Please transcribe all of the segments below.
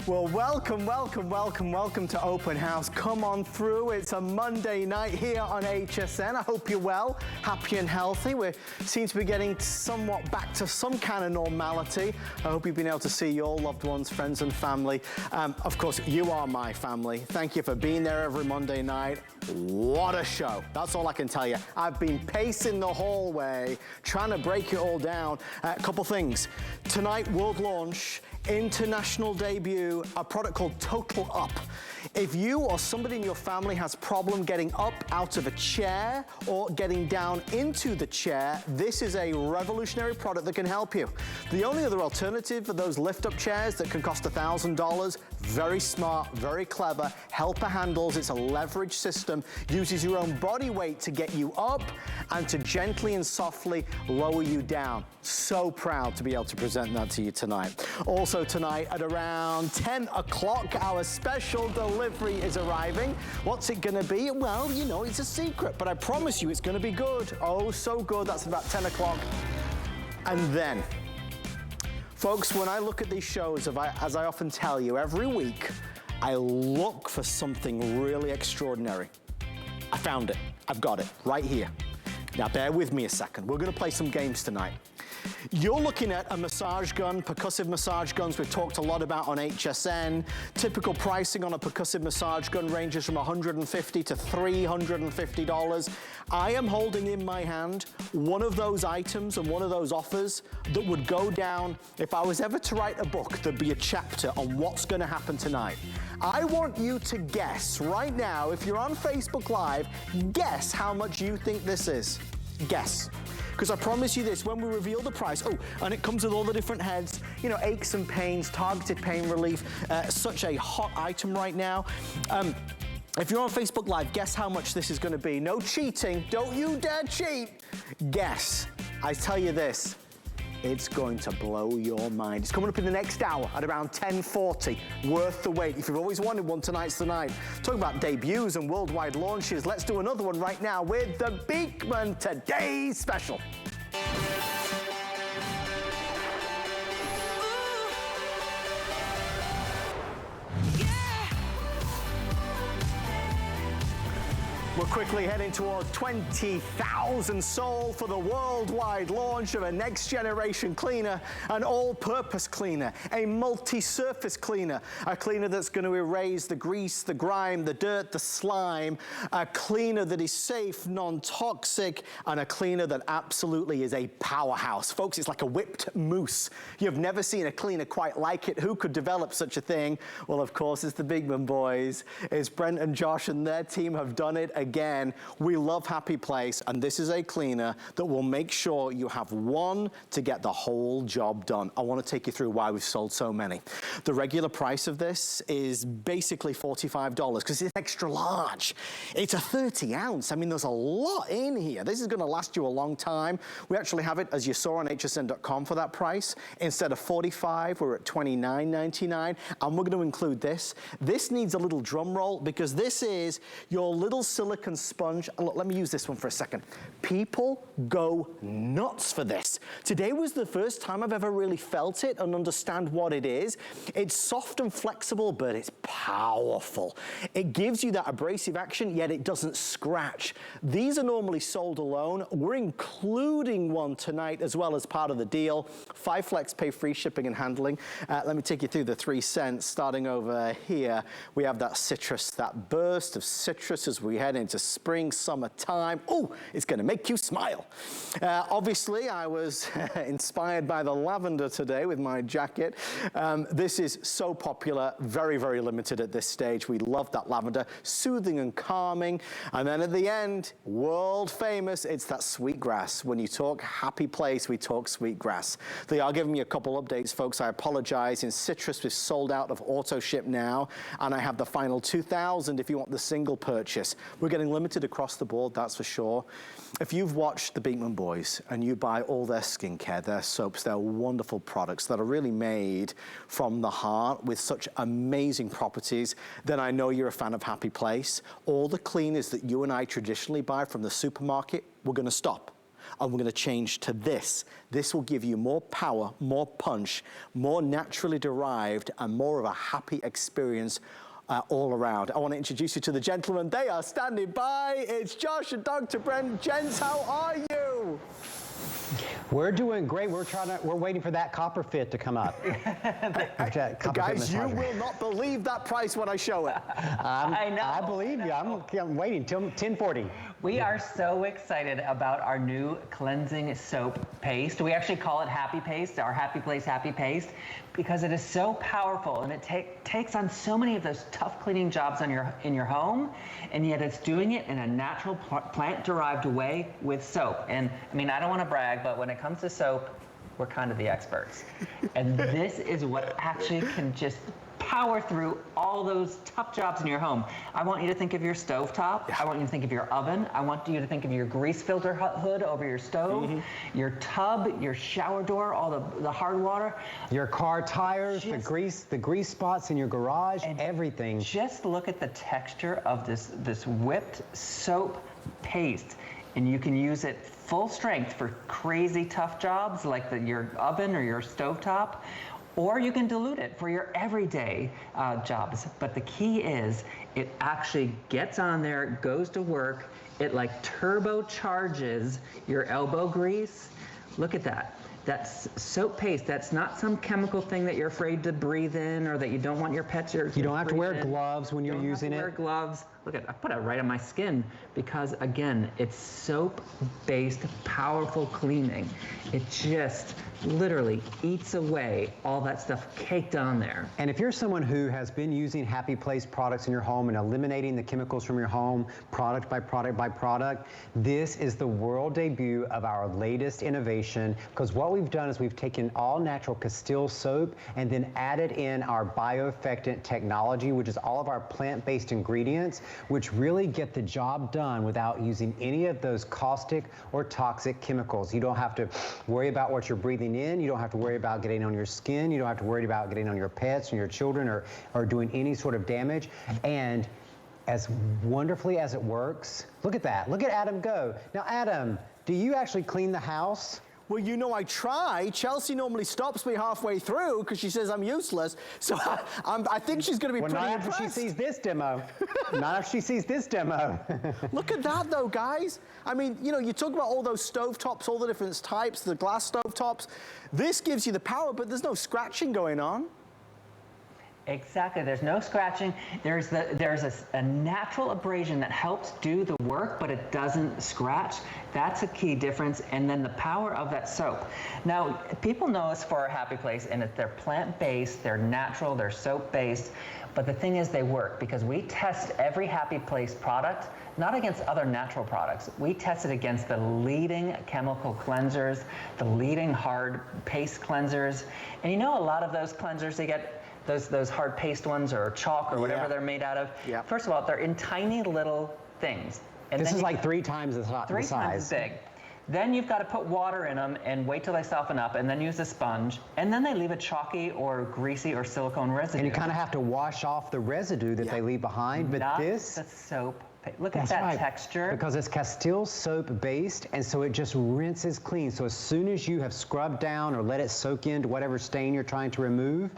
Well, welcome to Open House. Come on through. It's a Monday night here on HSN. I hope you're well, happy and healthy. We seem to be getting somewhat back to some kind of normality. I hope you've been able to see your loved ones, friends and family. Of course, you are my family. Thank you for being there every Monday night. What a show. That's all I can tell you. I've been pacing the hallway, trying to break it all down. A couple things. Tonight, world launch, international debut, a product called Total Up. If you or somebody in your family has problem getting up out of a chair or getting down into the chair, this is a revolutionary product that can help you. The only other alternative for those lift-up chairs that can cost $1,000, very smart, very clever, helper handles. It's a leverage system, uses your own body weight to get you up and to gently and softly lower you down. So proud to be able to present that to you tonight. Also tonight at around 10 o'clock, our special delivery is arriving. What's it gonna be? Well, you know, it's a secret, but I promise you it's gonna be good. Oh, so good. That's about 10 o'clock. And then, folks, when I look at these shows, as I often tell you, every week, I look for something really extraordinary. I found it. I've got it right here. Now, bear with me a second. We're gonna play some games tonight. You're looking at a massage gun, percussive massage guns we've talked a lot about on HSN. Typical pricing on a percussive massage gun ranges from $150 to $350. I am holding in my hand one of those items and one of those offers that would go down. If I was ever to write a book, there'd be a chapter on what's gonna happen tonight. I want you to guess right now, if you're on Facebook Live, guess how much you think this is. Guess. Because I promise you this, when we reveal the price, oh, and it comes with all the different heads, you know, aches and pains, targeted pain relief, such a hot item right now. If you're on Facebook Live, guess how much this is gonna be. No cheating, don't you dare cheat. Guess. I tell you this, it's going to blow your mind. It's coming up in the next hour at around 10:40. Worth the wait. If you've always wanted one, tonight's the night. Talking about debuts and worldwide launches, let's do another one right now with the Beekman Today Special. We're quickly heading toward 20,000 sold for the worldwide launch of a next generation cleaner, an all-purpose cleaner, a multi-surface cleaner, a cleaner that's going to erase the grease, the grime, the dirt, the slime, a cleaner that is safe, non-toxic, and a cleaner that absolutely is a powerhouse. Folks, it's like a whipped mousse. You've never seen a cleaner quite like it. Who could develop such a thing? Well, of course, it's the Beekman boys. It's Brent and Josh and their team have done it again. We love Happy Place, and this is a cleaner that will make sure you have one to get the whole job done. I want to take you through why we've sold so many. The regular price of this is basically $45 because it's extra large. It's a 30 ounce. I mean, there's a lot in here. This is going to last you a long time. We actually have it, as you saw on hsn.com, for that price. Instead of $45, we're at $29.99, and we're going to include this. This needs a little drum roll because this is your little silicone sponge. Look, let me use this one for a second. People go nuts for this. Today was the first time I've ever really felt it and understand what it is. It's soft and flexible, but it's powerful. It gives you that abrasive action, yet it doesn't scratch. These are normally sold alone. We're including one tonight as well as part of the deal. 5 flex pay free shipping and handling. Let me take you through the 3 cents. Starting over here, we have that citrus, that burst of citrus as we head into spring, summertime. Oh, it's gonna make you smile. Obviously, I was inspired by the lavender today with my jacket. This is so popular, very, very limited at this stage. We love that lavender, soothing and calming. And then at the end, world famous, it's that sweetgrass. When you talk Happy Place, we talk sweetgrass. They are giving me a couple updates, folks. I apologize. In citrus, we've sold out of auto ship now, and I have the final 2,000 if you want the single purchase. We're getting limited across the board, that's for sure. If you've watched the Beekman boys and you buy all their skincare, their soaps, their wonderful products that are really made from the heart with such amazing properties, then I know you're a fan of Happy Place. All the cleaners that you and I traditionally buy from the supermarket, we're gonna stop. and we're gonna change to this. This will give you more power, more punch, more naturally derived, and more of a happy experience all around. I want to introduce you to the gentlemen. They are standing by. It's Josh and Dr. Brent. Gents, how are you? We're doing great. We're waiting for that copper fit to come up. Guys, you will not believe that price when I show it. I know. I believe you. I'm waiting till 1040. We are so excited about our new cleansing soap paste. We actually call it Happy Paste, our Happy Place Happy Paste, because it is so powerful and it takes on so many of those tough cleaning jobs in your home, and yet it's doing it in a natural plant-derived way with soap. And I mean, I don't want to brag, but when it comes to soap, we're kind of the experts. And this is what actually can just power through all those tough jobs in your home. I want you to think of your stovetop. Yeah. I want you to think of your oven. I want you to think of your grease filter hood over your stove, your tub, your shower door, all the hard water. Your car tires, the grease spots in your garage, everything. Just look at the texture of this whipped soap paste. And you can use it full strength for crazy tough jobs like your oven or your stovetop. Or you can dilute it for your everyday jobs. But the key is it actually gets on there, goes to work. It like turbocharges your elbow grease. Look at that. That's soap paste. That's not some chemical thing that you're afraid to breathe in or that you don't want your pets to You don't have to wear gloves when you're using it. You don't have to wear gloves. Look at, I put it right on my skin because, again, it's soap-based, powerful cleaning. It just literally eats away all that stuff caked on there. And if you're someone who has been using Happy Place products in your home and eliminating the chemicals from your home, product by product by product, this is the world debut of our latest innovation, because what we've done is we've taken all natural Castile soap and then added in our bioeffectant technology, which is all of our plant-based ingredients, which really get the job done without using any of those caustic or toxic chemicals. You don't have to worry about what you're breathing in. You don't have to worry about getting on your skin. You don't have to worry about getting on your pets and your children or doing any sort of damage. And as wonderfully as it works, look at that. Look at Adam go. Now, Adam, do you actually clean the house? Well, you know, I try. Chelsea normally stops me halfway through because she says I'm useless. So I think she's going to be pretty impressed. Not after she sees this demo. Not after she sees this demo. Look at that, though, guys. I mean, you know, you talk about all those stovetops, all the different types, the glass stovetops. This gives you the power, but there's no scratching going on. Exactly. There's no scratching. There's a natural abrasion that helps do the work, but it doesn't scratch. That's a key difference. And then the power of that soap. Now, people know us for a Happy Place, and they're plant-based, they're natural, they're soap-based. But the thing is, they work because we test every Happy Place product not against other natural products. We test it against the leading chemical cleansers, the leading hard paste cleansers. And you know, a lot of those cleansers, they get those hard paste ones or chalk or whatever they're made out of. Yeah. First of all, they're in tiny little things. And this is like 3 times the size. 3 times as big. Then you've got to put water in them and wait till they soften up and then use a sponge. And then they leave a chalky or greasy or silicone residue. And you kind of have to wash off the residue that they leave behind. But not this, the soap. Look at that texture. Because it's Castile soap based, and so it just rinses clean. So as soon as you have scrubbed down or let it soak into whatever stain you're trying to remove,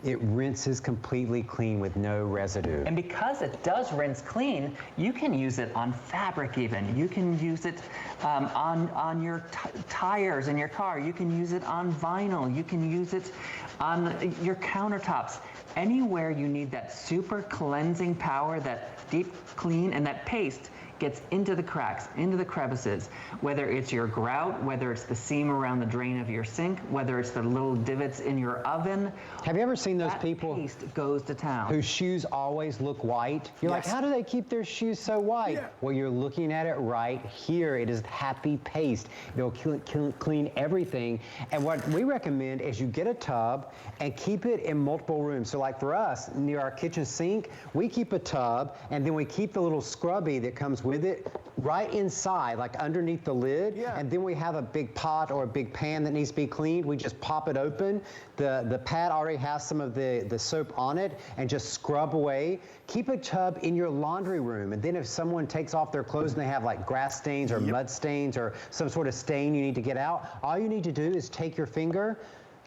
it rinses completely clean with no residue. And because it does rinse clean, you can use it on fabric even. You can use it on your tires in your car. You can use it on vinyl. You can use it on your countertops. Anywhere you need that super cleansing power, that deep clean, and that paste gets into the cracks, into the crevices, whether it's your grout, whether it's the seam around the drain of your sink, whether it's the little divots in your oven. Have you ever seen those people paste goes to town, whose shoes always look white? You're like, how do they keep their shoes so white? Yeah. Well, you're looking at it right here. It is Happy Paste. It'll clean everything. And what we recommend is you get a tub and keep it in multiple rooms. So like for us, near our kitchen sink, we keep a tub, and then we keep the little scrubby that comes with it right inside, like underneath the lid. Yeah. And then we have a big pot or a big pan that needs to be cleaned. We just pop it open. The pad already has some of the soap on it, and just scrub away. Keep a tub in your laundry room, and then if someone takes off their clothes and they have like grass stains or mud stains or some sort of stain you need to get out, all you need to do is take your finger,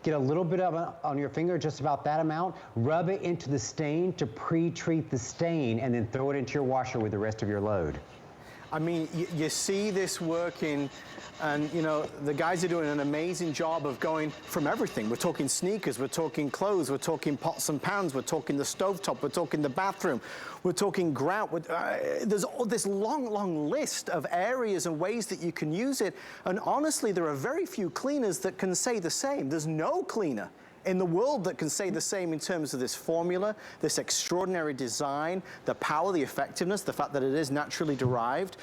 get a little bit of it on your finger, just about that amount, rub it into the stain to pre-treat the stain, and then throw it into your washer with the rest of your load. I mean, you see this working, and you know, the guys are doing an amazing job of going from everything. We're talking sneakers, we're talking clothes, we're talking pots and pans, we're talking the stovetop, we're talking the bathroom, we're talking grout. There's this long list of areas and ways that you can use it. And honestly, there are very few cleaners that can say the same. There's no cleaner in the world that can say the same in terms of this formula, this extraordinary design, the power, the effectiveness, the fact that it is naturally derived.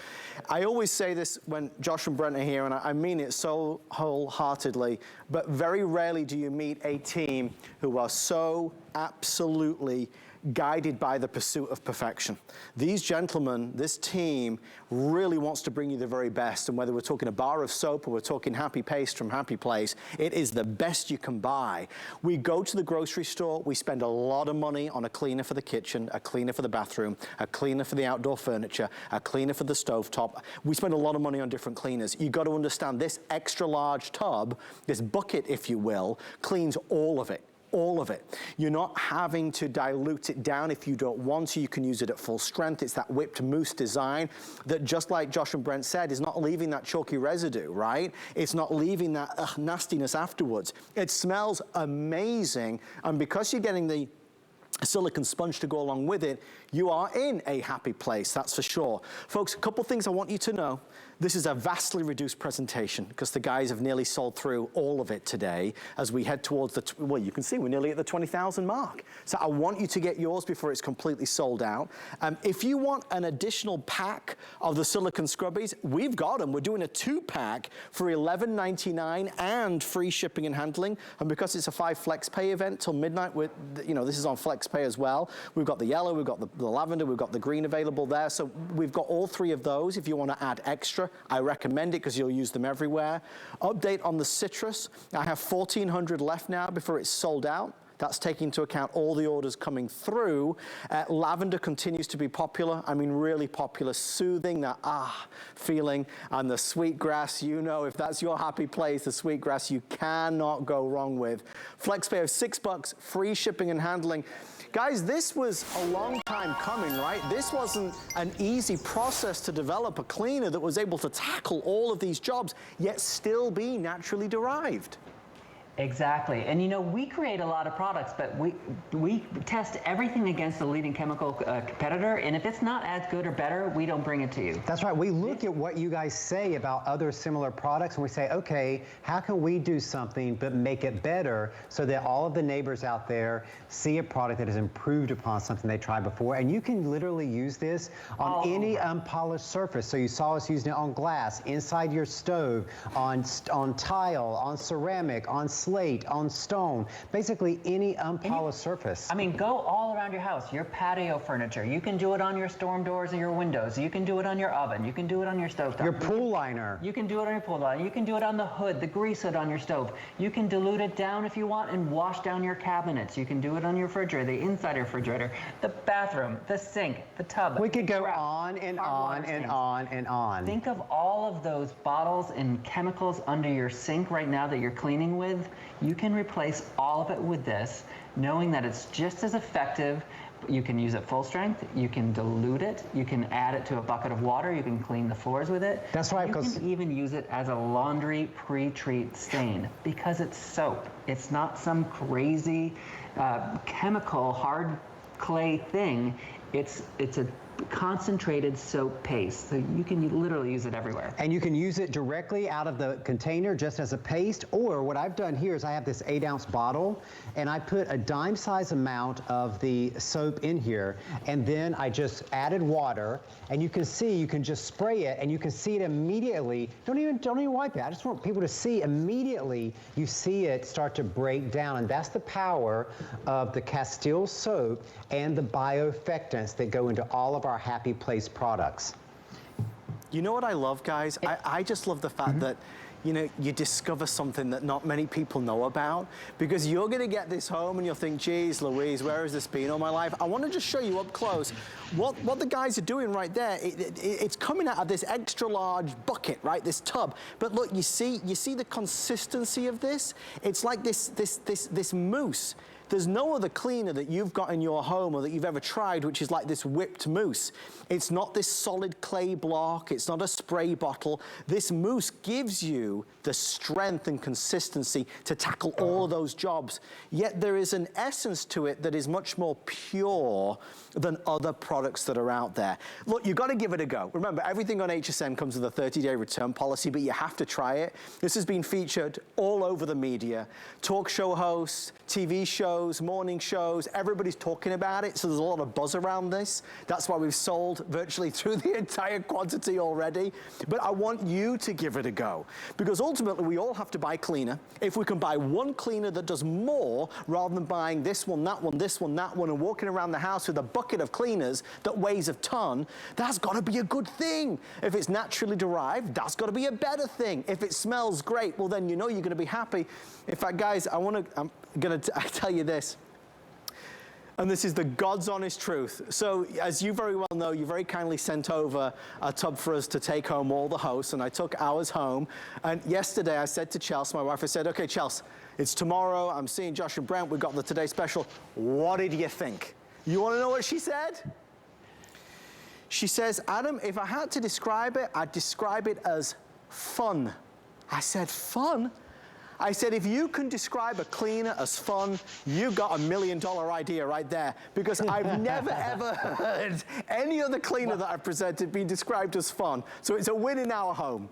I always say this when Josh and Brent are here, and I mean it so wholeheartedly, but very rarely do you meet a team who are so absolutely guided by the pursuit of perfection. These gentlemen, this team, really wants to bring you the very best. And whether we're talking a bar of soap or we're talking Happy Paste from Happy Place, it is the best you can buy. We go to the grocery store, we spend a lot of money on a cleaner for the kitchen, a cleaner for the bathroom, a cleaner for the outdoor furniture, a cleaner for the stovetop. We spend a lot of money on different cleaners. You got to understand this extra large tub, this bucket, if you will, cleans all of it. All of it. You're not having to dilute it down if you don't want to. You can use it at full strength. It's that whipped mousse design that, just like Josh and Brent said, is not leaving that chalky residue, right? It's not leaving that nastiness afterwards. It smells amazing, and because you're getting the silicone sponge to go along with it, you are in a happy place, that's for sure. Folks, a couple things I want you to know. This is a vastly reduced presentation because the guys have nearly sold through all of it today as we head towards the, well, you can see we're nearly at the 20,000 mark. So I want you to get yours before it's completely sold out. If you want an additional pack of the silicone scrubbies, we've got them. We're doing a 2-pack for $11.99 and free shipping and handling. And because it's a 5 flex pay event till midnight, you know, this is on flex pay as well. We've got the yellow, we've got the lavender, we've got the green available there. So we've got all 3 of those. If you want to add extra, I recommend it because you'll use them everywhere. Update on the citrus. I have 1,400 left now before it's sold out. That's taking into account all the orders coming through. Lavender continues to be popular. I mean, really popular, soothing, that feeling. And the sweetgrass, you know, if that's your happy place, the sweetgrass you cannot go wrong with. FlexPay of $6, free shipping and handling. Guys, this was a long time coming, right? This wasn't an easy process to develop a cleaner that was able to tackle all of these jobs, yet still be naturally derived. Exactly. And you know, we create a lot of products, but we test everything against the leading chemical competitor, and if it's not as good or better, we don't bring it to you. That's right. We look at what you guys say about other similar products, and we say, okay, how can we do something but make it better so that all of the neighbors out there see a product that has improved upon something they tried before? And you can literally use this on any unpolished surface. So you saw us using it on glass, inside your stove, on tile, on ceramic, on slate, on stone, basically any unpolished surface. I mean, go all around your house, your patio furniture. You can do it on your storm doors and your windows. You can do it on your oven. You can do it on your stovetop. Your pool liner. You can do it on your pool liner. You can do it on the hood, the grease hood on your stove. You can dilute it down if you want and wash down your cabinets. You can do it on your refrigerator, the inside of your refrigerator, the bathroom, the sink, the tub. We could go on and on and on and on. Think of all of those bottles and chemicals under your sink right now that you're cleaning with. You can replace all of it with this, knowing that it's just as effective. You can use it full strength, you can dilute it, you can add it to a bucket of water, you can clean the floors with it. That's right, you can even use it as a laundry pre-treat stain because it's soap. It's not some crazy chemical hard clay thing. It's a concentrated soap paste, so you can literally use it everywhere. And you can use it directly out of the container just as a paste, or what I've done here is I have this 8-ounce bottle and I put a dime-size amount of the soap in here, and then I just added water, and you can see, you can just spray it and you can see it immediately. Don't even wipe it. I just want people to see immediately, you see it start to break down, and that's the power of the Castile soap and the bioeffectants that go into all of our Happy Place products. You know what I love, guys? I just love the fact that, you know, you discover something that not many people know about, because you're gonna get this home and you'll think, geez, Louise, where has this been all my life? I wanna just show you up close what the guys are doing right there. It's coming out of this extra large bucket, right? This tub. But look, you see the consistency of this? It's like this mousse. There's no other cleaner that you've got in your home or that you've ever tried which is like this whipped mousse. It's not this solid clay block, it's not a spray bottle. This mousse gives you the strength and consistency to tackle all of those jobs. Yet there is an essence to it that is much more pure than other products that are out there. Look, you've got to give it a go. Remember, everything on HSN comes with a 30-day return policy, but you have to try it. This has been featured all over the media. Talk show hosts, TV shows, morning shows, everybody's talking about it, so there's a lot of buzz around this. That's why we've sold virtually through the entire quantity already. But I want you to give it a go, because ultimately we all have to buy cleaner. If we can buy one cleaner that does more, rather than buying this one, that one, this one, that one, and walking around the house with a bucket of cleaners that weighs a ton, that's got to be a good thing. If it's naturally derived, that's got to be a better thing. If it smells great, well then you know you're going to be happy. In fact, guys, I'm going to tell you this. And this is the God's honest truth. So as you very well know, you very kindly sent over a tub for us to take home, all the hosts, and I took ours home. And yesterday I said to Chelsea, my wife, I said, okay, Chelsea, it's tomorrow, I'm seeing Josh and Brent, we've got the Today Special. What did you think? You want to know what she said? She says, Adam, if I had to describe it, I'd describe it as fun. I said, fun? I said, if you can describe a cleaner as fun, you got $1 million idea right there, because I've never ever heard any other cleaner that I've presented being described as fun. So it's a win in our home.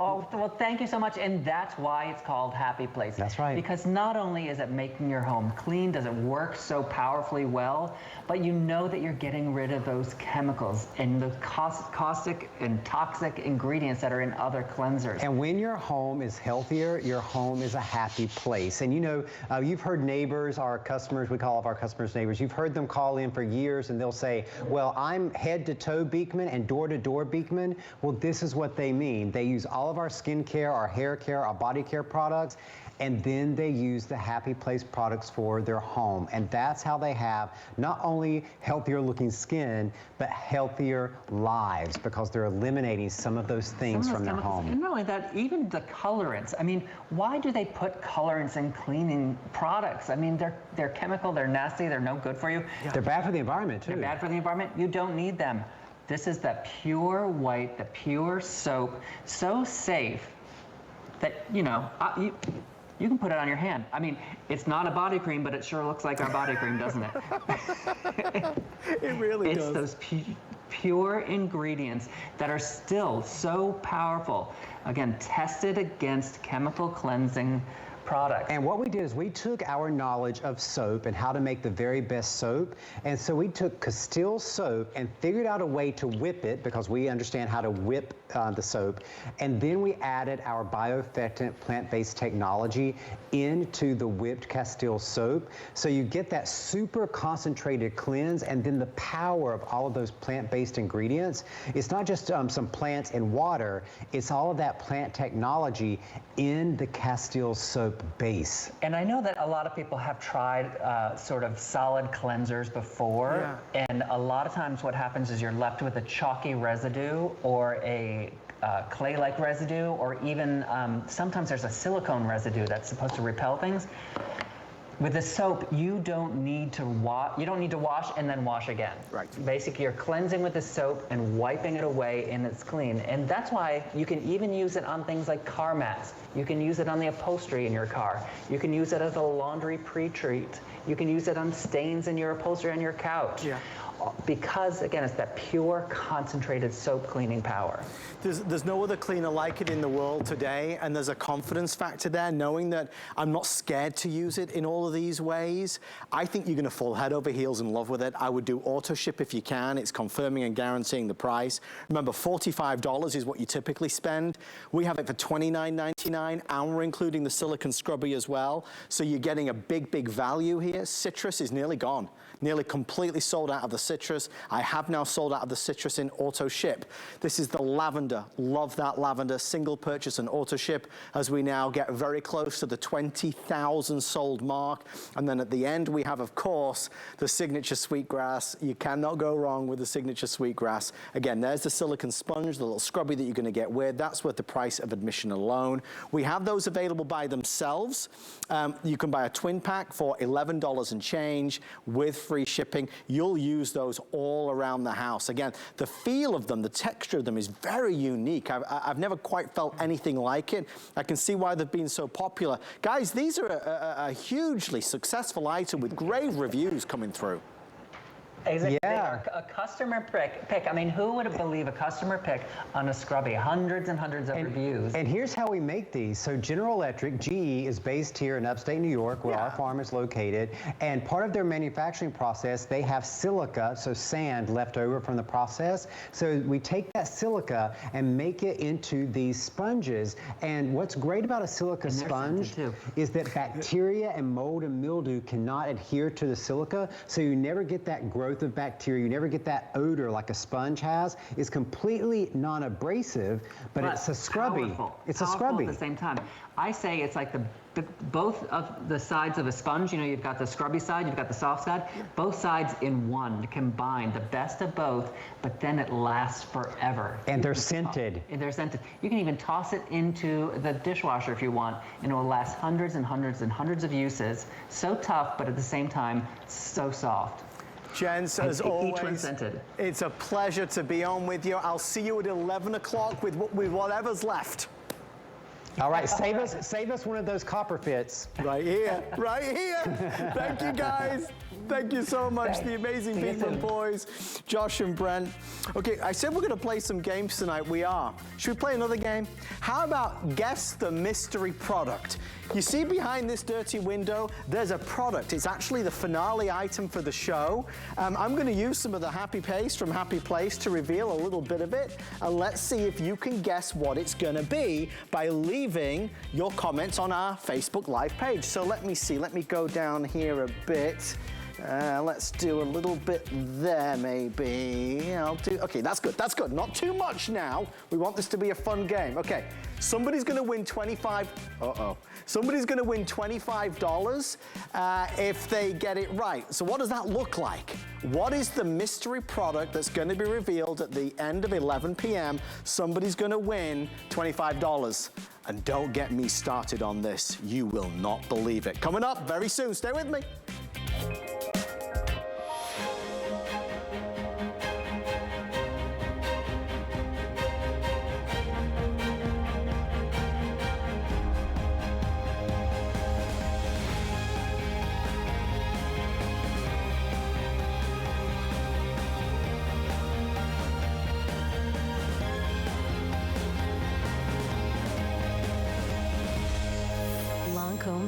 Oh, well, thank you so much. And that's why it's called Happy Place. That's right. Because not only is it making your home clean, does it work so powerfully well, but you know that you're getting rid of those chemicals and the caustic and toxic ingredients that are in other cleansers. And when your home is healthier, your home is a happy place. And you know, you've heard neighbors, our customers, we call all of our customers neighbors, you've heard them call in for years and they'll say, well, I'm head to toe Beekman and door to door Beekman. Well, this is what they mean. They use all of our skin care, our hair care, our body care products, and then they use the Happy Place products for their home. And that's how they have not only healthier looking skin, but healthier lives, because they're eliminating some of those things from their home. And not only that, even the colorants. I mean, why do they put colorants in cleaning products? I mean, they're chemical, they're nasty, they're no good for you. Yeah. They're bad for the environment too. They're bad for the environment. You don't need them. This is the pure white, the pure soap, so safe that, you know, you can put it on your hand. I mean, it's not a body cream, but it sure looks like our body cream, doesn't it? It really does. It's those pure ingredients that are still so powerful. Again, tested against chemical cleansing products. And what we did is we took our knowledge of soap and how to make the very best soap. And so we took Castile soap and figured out a way to whip it, because we understand how to whip the soap. And then we added our bioeffectant plant-based technology into the whipped Castile soap. So you get that super concentrated cleanse, and then the power of all of those plant-based ingredients. It's not just some plants and water, it's all of that plant technology in the Castile soap base. And I know that a lot of people have tried sort of solid cleansers before, and a lot of times what happens is you're left with a chalky residue or a clay-like residue, or even sometimes there's a silicone residue that's supposed to repel things. With the soap, you don't need to wash. You don't need to wash and then wash again. Right. Basically, you're cleansing with the soap and wiping it away, and it's clean. And that's why you can even use it on things like car mats. You can use it on the upholstery in your car. You can use it as a laundry pre-treat. You can use it on stains in your upholstery on your couch. Yeah. Because, again, it's that pure, concentrated soap cleaning power. There's no other cleaner like it in the world today, and there's a confidence factor there, knowing that I'm not scared to use it in all of these ways. I think you're gonna fall head over heels in love with it. I would do auto ship if you can. It's confirming and guaranteeing the price. Remember, $45 is what you typically spend. We have it for $29.99, and we're including the silicone scrubby as well. So you're getting a big, big value here. Citrus is nearly gone. Nearly completely sold out of the citrus. I have now sold out of the citrus in auto ship. This is the lavender. Love that lavender. Single purchase and auto ship as we now get very close to the 20,000 sold mark. And then at the end, we have, of course, the signature sweetgrass. You cannot go wrong with the signature sweetgrass. Again, there's the silicone sponge, the little scrubby that you're going to get with. That's worth the price of admission alone. We have those available by themselves. You can buy a twin pack for $11 and change with free shipping. You'll use those all around the house. Again, the feel of them, the texture of them is very unique. I've never quite felt anything like it. I can see why they've been so popular. Guys, these are a hugely successful item with great reviews coming through. Exactly. Yeah. A customer pick. I mean, who would believe a customer pick on a scrubby? Hundreds and hundreds of reviews. And here's how we make these. So General Electric, GE, is based here in upstate New York, where our farm is located. And part of their manufacturing process, they have silica, so sand, left over from the process. So we take that silica and make it into these sponges. And what's great about a silica sponge is that bacteria and mold and mildew cannot adhere to the silica, so you never get that growth of bacteria. You never get that odor like a sponge has. It's completely non-abrasive, but it's a scrubby. It's a scrubby at the same time. I say it's like both of the sides of a sponge. You know, you've got the scrubby side, you've got the soft side. Both sides in one, combined, the best of both. But then it lasts forever. And they're scented. And they're scented. You can even toss it into the dishwasher if you want, and it will last hundreds and hundreds and hundreds of uses. So tough, but at the same time, so soft. Gents, as always, it's a pleasure to be on with you. I'll see you at 11 o'clock with whatever's left. All right, save us one of those copper fits. Right here, right here. Thank you, guys. Thank you so much, the amazing people and boys, Josh and Brent. Okay, I said we're going to play some games tonight. We are. Should we play another game? How about guess the mystery product? You see behind this dirty window, there's a product. It's actually the finale item for the show. I'm going to use some of the Happy Paste from Happy Place to reveal a little bit of it. And let's see if you can guess what it's going to be by leaving your comments on our Facebook Live page. So let me see. Let me go down here a bit. Let's do a little bit there, maybe. Okay, that's good, that's good. Not too much now. We want this to be a fun game. Okay, somebody's gonna win Somebody's gonna win $25 if they get it right. So what does that look like? What is the mystery product that's gonna be revealed at the end of 11 p.m.? Somebody's gonna win $25. And don't get me started on this. You will not believe it. Coming up very soon, stay with me.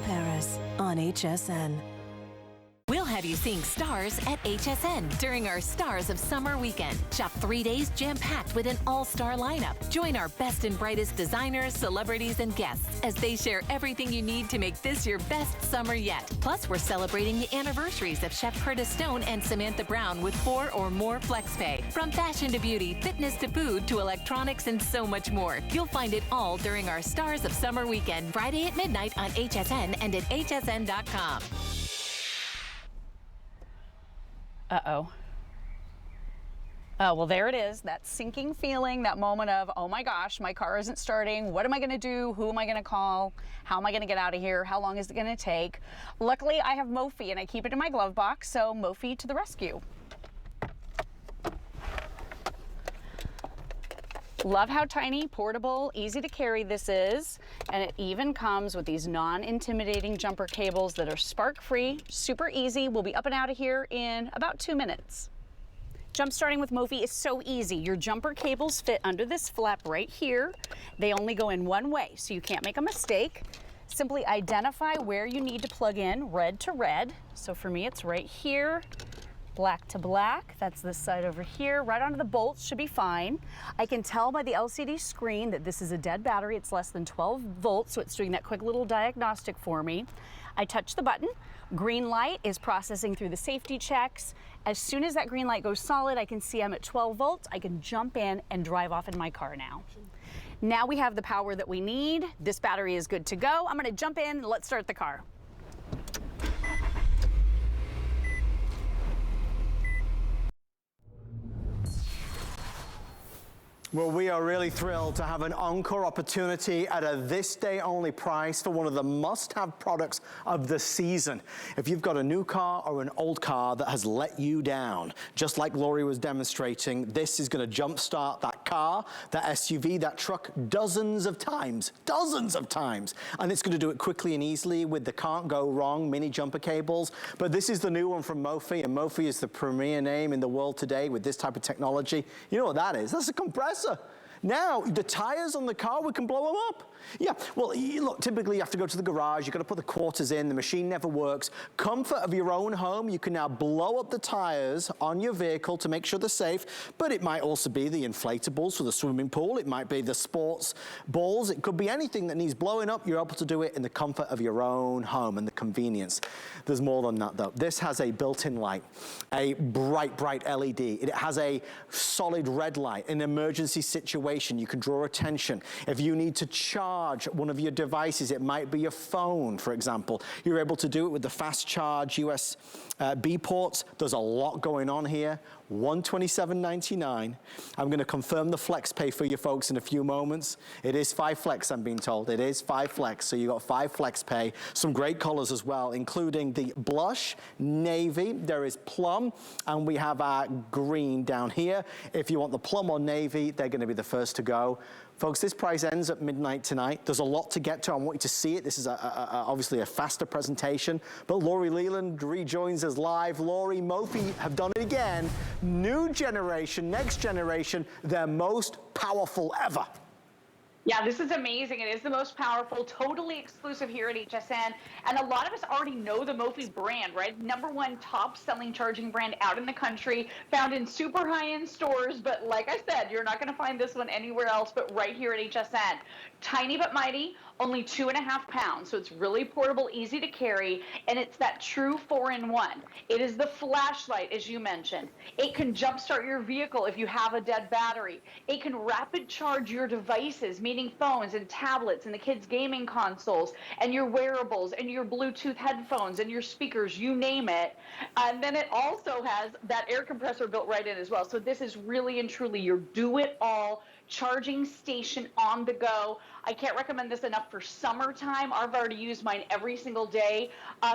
Paris on HSN. We'll have you seeing stars at HSN during our Stars of Summer weekend. Shop 3 days jam-packed with an all-star lineup. Join our best and brightest designers, celebrities, and guests as they share everything you need to make this your best summer yet. Plus, we're celebrating the anniversaries of Chef Curtis Stone and Samantha Brown with 4 or more FlexPay. From fashion to beauty, fitness to food to electronics and so much more. You'll find it all during our Stars of Summer weekend, Friday at midnight on HSN and at hsn.com. Uh-oh. Oh, well, there it is, that sinking feeling, that moment of, oh my gosh, my car isn't starting. What am I gonna do? Who am I gonna call? How am I gonna get out of here? How long is it gonna take? Luckily, I have Mophie and I keep it in my glove box, so Mophie to the rescue. Love how tiny, portable, easy to carry this is, and it even comes with these non-intimidating jumper cables that are spark-free, super easy. We'll be up and out of here in about 2 minutes. Jump starting with Mophie is so easy. Your jumper cables fit under this flap right here. They only go in one way, so you can't make a mistake. Simply identify where you need to plug in red to red. So for me, it's right here. black to black. That's this side over here. Right onto the bolts, should be fine. I can tell by the LCD screen that this is a dead battery. It's less than 12 volts, so it's doing that quick little diagnostic for me. I touch the button. Green light is processing through the safety checks. As soon as that green light goes solid, I can see I'm at 12 volts. I can jump in and drive off in my car now. Now we have the power that we need. This battery is good to go. I'm gonna jump in, let's start the car. Well, we are really thrilled to have an encore opportunity at a this day only price for one of the must-have products of the season. If you've got a new car or an old car that has let you down, just like Lori was demonstrating, this is going to jumpstart that car, that SUV, that truck dozens of times, and it's going to do it quickly and easily with the can't go wrong mini jumper cables. But this is the new one from Mophie, and Mophie is the premier name in the world today with this type of technology. You know what that is? That's a compressor. Now, the tires on the car, we can blow them up. Yeah, well, look, typically you have to go to the garage, you've got to put the quarters in, the machine never works. Comfort of your own home, you can now blow up the tires on your vehicle to make sure they're safe, but it might also be the inflatables for the swimming pool, it might be the sports balls, it could be anything that needs blowing up, you're able to do it in the comfort of your own home and the convenience. There's more than that though. This has a built-in light, a bright LED. It has a solid red light, an emergency situation. You can draw attention. If you need to charge one of your devices, it might be your phone, for example. You're able to do it with the fast charge USB ports. There's a lot going on here. $127.99. I'm going to confirm the flex pay for you folks in a few moments. It is 5 flex, I'm being told. It is 5 flex, so you got 5 flex pay. Some great colors as well, including the blush, navy, there is plum, and we have our green down here. If you want the plum or navy, they're going to be the first to go. Folks, this price ends at midnight tonight. There's a lot to get to. I want you to see it. This is obviously a faster presentation, but Lori Leland rejoins us live. Lori, Mophie have done it again. New generation, next generation, their most powerful ever. Yeah, this is amazing. It is the most powerful, totally exclusive here at HSN. And a lot of us already know the Mophie brand, right? #1 top selling charging brand out in the country, found in super high-end stores. But like I said, you're not going to find this one anywhere else but right here at HSN. Tiny but mighty, only 2.5 pounds. So it's really portable, easy to carry, and it's that true 4-in-1. It is the flashlight, as you mentioned. It can jumpstart your vehicle if you have a dead battery. It can rapid charge your devices, meaning phones and tablets and the kids' gaming consoles and your wearables and your Bluetooth headphones and your speakers, you name it. And then it also has that air compressor built right in as well. So this is really and truly your do-it-all charging station on the go. I can't recommend this enough for summertime. I've already used mine every single day,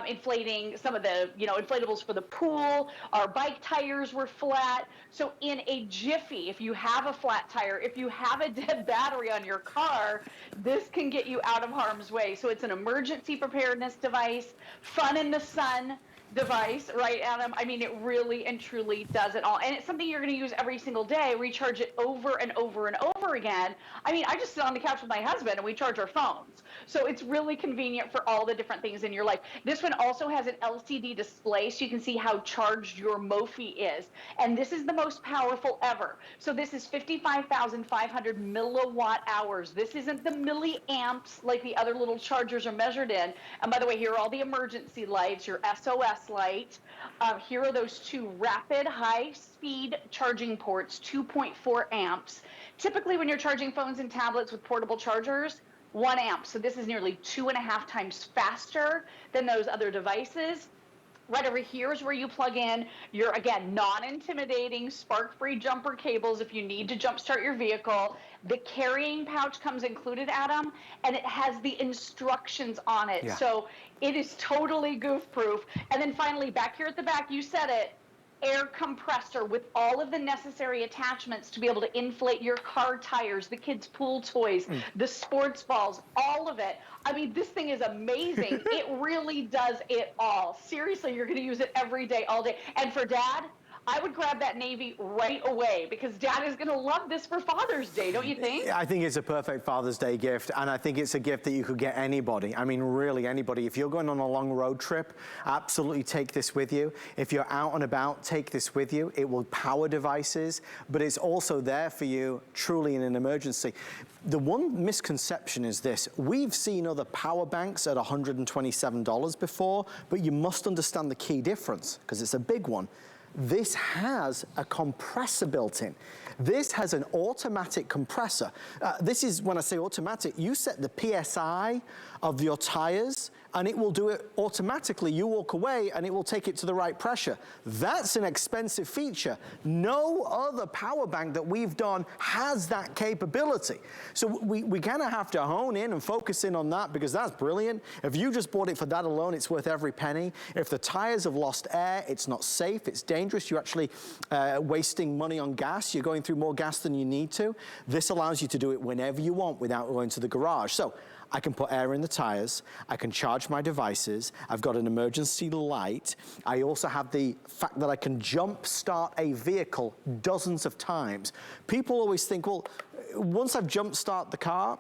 inflating some of the, inflatables for the pool. Our bike tires were flat. So in a jiffy, if you have a flat tire, if you have a dead battery on your car, this can get you out of harm's way. So it's an emergency preparedness device, fun in the sun device, right, Adam? I mean, it really and truly does it all. And it's something you're going to use every single day, recharge it over and over and over again. I mean, I just sit on the couch with my husband and we charge our phones. So it's really convenient for all the different things in your life. This one also has an LCD display so you can see how charged your Mophie is. And this is the most powerful ever. So this is 55,500 milliwatt hours. This isn't the milliamps like the other little chargers are measured in. And by the way, here are all the emergency lights, your SOS light. Here are those 2 rapid high-speed charging ports, 2.4 amps. Typically, when you're charging phones and tablets with portable chargers, 1 amp. So this is nearly 2.5 times faster than those other devices. Right over here is where you plug in your, again, non-intimidating spark-free jumper cables if you need to jumpstart your vehicle. The carrying pouch comes included, Adam, and it has the instructions on it. Yeah. So it is totally goof-proof. And then finally, back here at the back, you said it, air compressor with all of the necessary attachments to be able to inflate your car tires, the kids' pool toys, the sports balls, all of it. I mean, this thing is amazing. It really does it all. Seriously, you're going to use it every day, all day. And for Dad, I would grab that navy right away because Dad is going to love this for Father's Day, don't you think? I think it's a perfect Father's Day gift, and I think it's a gift that you could get anybody. I mean, really anybody. If you're going on a long road trip, absolutely take this with you. If you're out and about, take this with you. It will power devices, but it's also there for you truly in an emergency. The one misconception is this: we've seen other power banks at $127 before, but you must understand the key difference, because it's a big one. This has a compressor built in. This has an automatic compressor. This is, when I say automatic, you set the PSI of your tires and it will do it automatically. You walk away and it will take it to the right pressure. That's an expensive feature. No other power bank that we've done has that capability. So we kind of have to hone in and focus in on that, because that's brilliant. If you just bought it for that alone, it's worth every penny. If the tires have lost air, it's not safe, it's dangerous. You're actually wasting money on gas. You're going through more gas than you need to. This allows you to do it whenever you want without going to the garage. So I can put air in the tires, I can charge my devices, I've got an emergency light, I also have the fact that I can jump start a vehicle dozens of times. People always think, well, once I've jump start the car,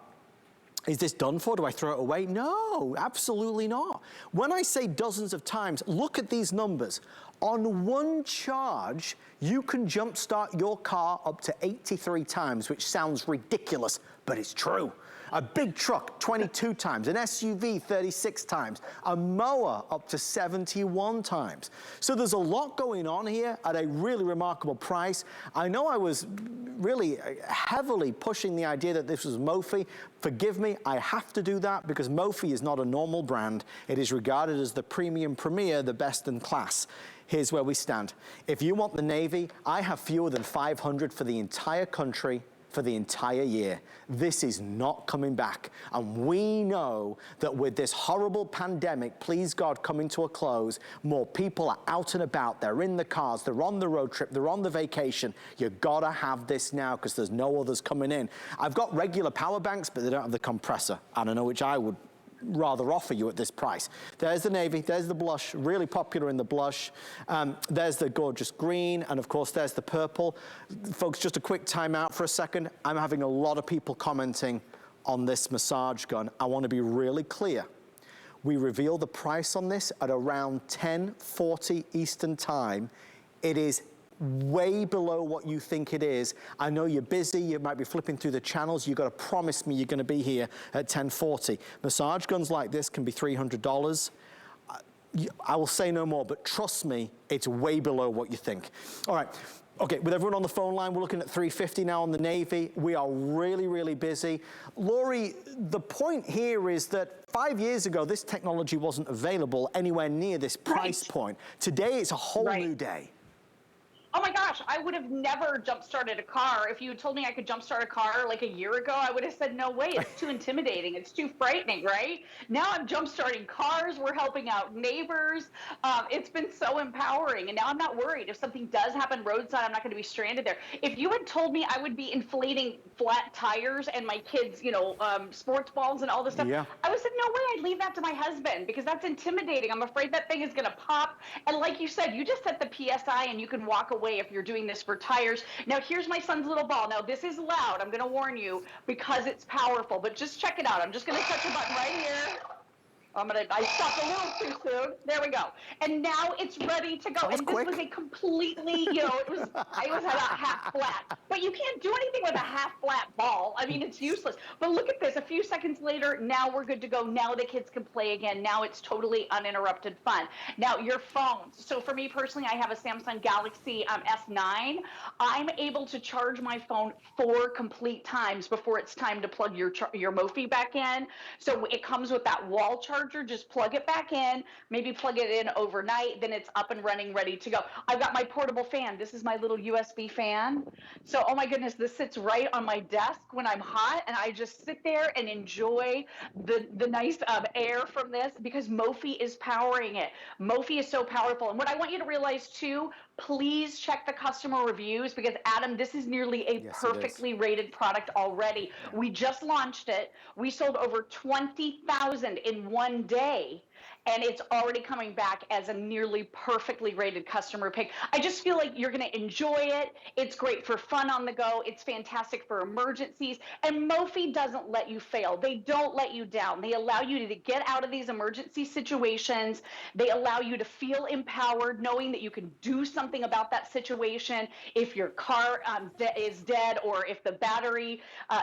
is this done for? Do I throw it away? No, absolutely not. When I say dozens of times, look at these numbers. On one charge, you can jumpstart your car up to 83 times, which sounds ridiculous, but it's true. A big truck, 22 times. An SUV, 36 times. A mower, up to 71 times. So there's a lot going on here at a really remarkable price. I know I was really heavily pushing the idea that this was Mophie. Forgive me, I have to do that because Mophie is not a normal brand. It is regarded as the premium premier, the best in class. Here's where we stand. If you want the Navy, I have fewer than 500 for the entire country for the entire year. This is not coming back. And we know that with this horrible pandemic, please God, coming to a close, more people are out and about, they're in the cars, they're on the road trip, they're on the vacation. You gotta have this now because there's no others coming in. I've got regular power banks, but they don't have the compressor. I don't know which I would rather offer you at this price. There's the navy, there's the blush, really popular in the blush. There's the gorgeous green, and of course there's the purple. Folks, just a quick time out for a second. I'm having a lot of people commenting on this massage gun. I want to be really clear. We reveal the price on this at around 10:40 Eastern time. It is way below what you think it is. I know you're busy, you might be flipping through the channels. You've got to promise me you're going to be here at 10:40. Massage guns like this can be $300. I will say no more, but trust me, it's way below what you think. All right. Okay, with everyone on the phone line, we're looking at $350 now on the Navy. We are really, really busy. Lori, the point here is that 5 years ago, this technology wasn't available anywhere near this price point. Today, it's a whole new day. Oh my gosh, I would have never jump-started a car. If you had told me I could jump-start a car like a year ago, I would have said, no way, it's too intimidating, it's too frightening, right? Now I'm jump-starting cars, we're helping out neighbors. It's been so empowering, and now I'm not worried. If something does happen roadside, I'm not gonna be stranded there. If you had told me I would be inflating flat tires and my kids, you know, sports balls and all this stuff, I would have said, no way, I'd leave that to my husband, because that's intimidating. I'm afraid that thing is gonna pop. And like you said, you just set the PSI and you can walk away if you're doing this for tires. Now here's my son's little ball. Now this is loud, I'm gonna warn you, because it's powerful, but just check it out. I'm just gonna touch a button right here. I stopped a little too soon. There we go. And now it's ready to go. And this was a completely, you know, it was at a half flat. But you can't do anything with a half flat ball. I mean, it's useless. But look at this. A few seconds later, now we're good to go. Now the kids can play again. Now it's totally uninterrupted fun. Now your phones. So for me personally, I have a Samsung Galaxy S9. I'm able to charge my phone 4 complete times before it's time to plug your Mophie back in. So it comes with that wall charger. Just plug it back in, maybe plug it in overnight, then it's up and running, ready to go. I've got my portable fan. This is my little USB fan. So, oh my goodness, this sits right on my desk when I'm hot, and I just sit there and enjoy the nice air from this, because Mophie is powering it. Mophie is so powerful. And what I want you to realize too, please check the customer reviews, because Adam, this is nearly a perfectly rated product already. We just launched it. We sold over 20,000 in one day. and it's already coming back as a nearly perfectly rated customer pick. I just feel like you're going to enjoy it. It's great for fun on the go. It's fantastic for emergencies. And Mophie doesn't let you fail. They don't let you down. They allow you to get out of these emergency situations. They allow you to feel empowered, knowing that you can do something about that situation. If your car is dead, or if the battery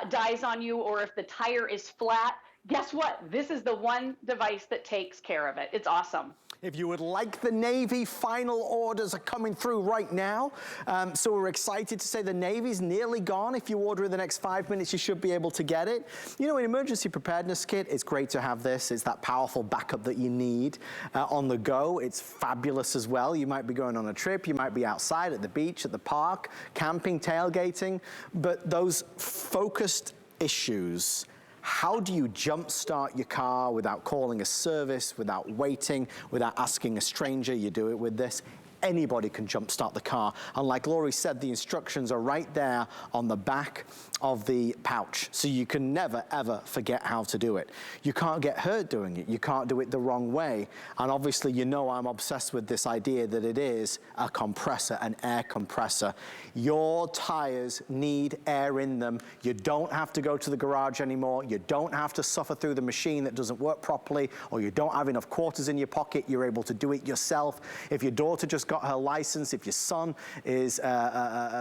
dies on you, or if the tire is flat, guess what? This is the one device that takes care of it. It's awesome. If you would like the Navy, final orders are coming through right now. So we're excited to say the Navy's nearly gone. If you order in the next 5 minutes, you should be able to get it. You know, an emergency preparedness kit, it's great to have this. It's that powerful backup that you need on the go. It's fabulous as well. You might be going on a trip. You might be outside at the beach, at the park, camping, tailgating. But those focused issues, how do you jumpstart your car without calling a service, without waiting, without asking a stranger? You do it with this. Anybody can jumpstart the car. And like Lori said, the instructions are right there on the back of the pouch. So you can never, ever forget how to do it. You can't get hurt doing it. You can't do it the wrong way. And obviously, you know I'm obsessed with this idea that it is a compressor, an air compressor. Your tires need air in them. You don't have to go to the garage anymore. You don't have to suffer through the machine that doesn't work properly, or you don't have enough quarters in your pocket. You're able to do it yourself. If your daughter just got her license, if your son is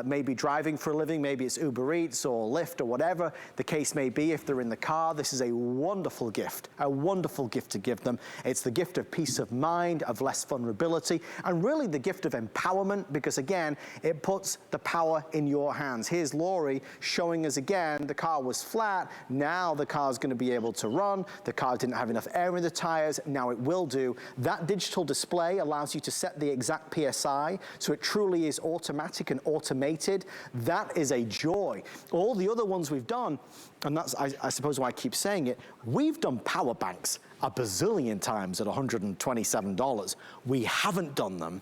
maybe driving for a living, maybe it's Uber Eats or Lyft or whatever the case may be, if they're in the car, this is a wonderful gift to give them. It's the gift of peace of mind, of less vulnerability, and really the gift of empowerment, because again, it puts the power in your hands. Here's Lori showing us again, the car was flat, now the car's going to be able to run, the car didn't have enough air in the tires, now it will do. That digital display allows you to set the exact PSI, so it truly is automatic and automated. That is a joy. All the other ones we've done, and that's I suppose why I keep saying it, we've done power banks a bazillion times at $127. We haven't done them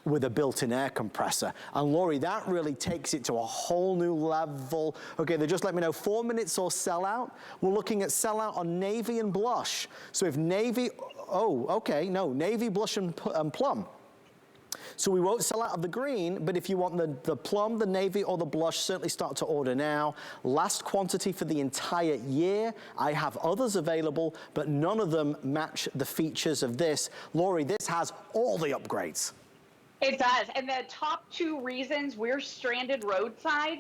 with a built-in air compressor. And Lori, that really takes it to a whole new level. Okay, they just let me know 4 minutes or sellout. We're looking at sellout on navy and blush. So if navy, oh, okay, no, navy, blush, and plum. So we won't sell out of the green, but if you want the plum, the navy, or the blush, certainly start to order now. Last quantity for the entire year. I have others available, but none of them match the features of this. Lori, this has all the upgrades. It does. And the top two reasons we're stranded roadside: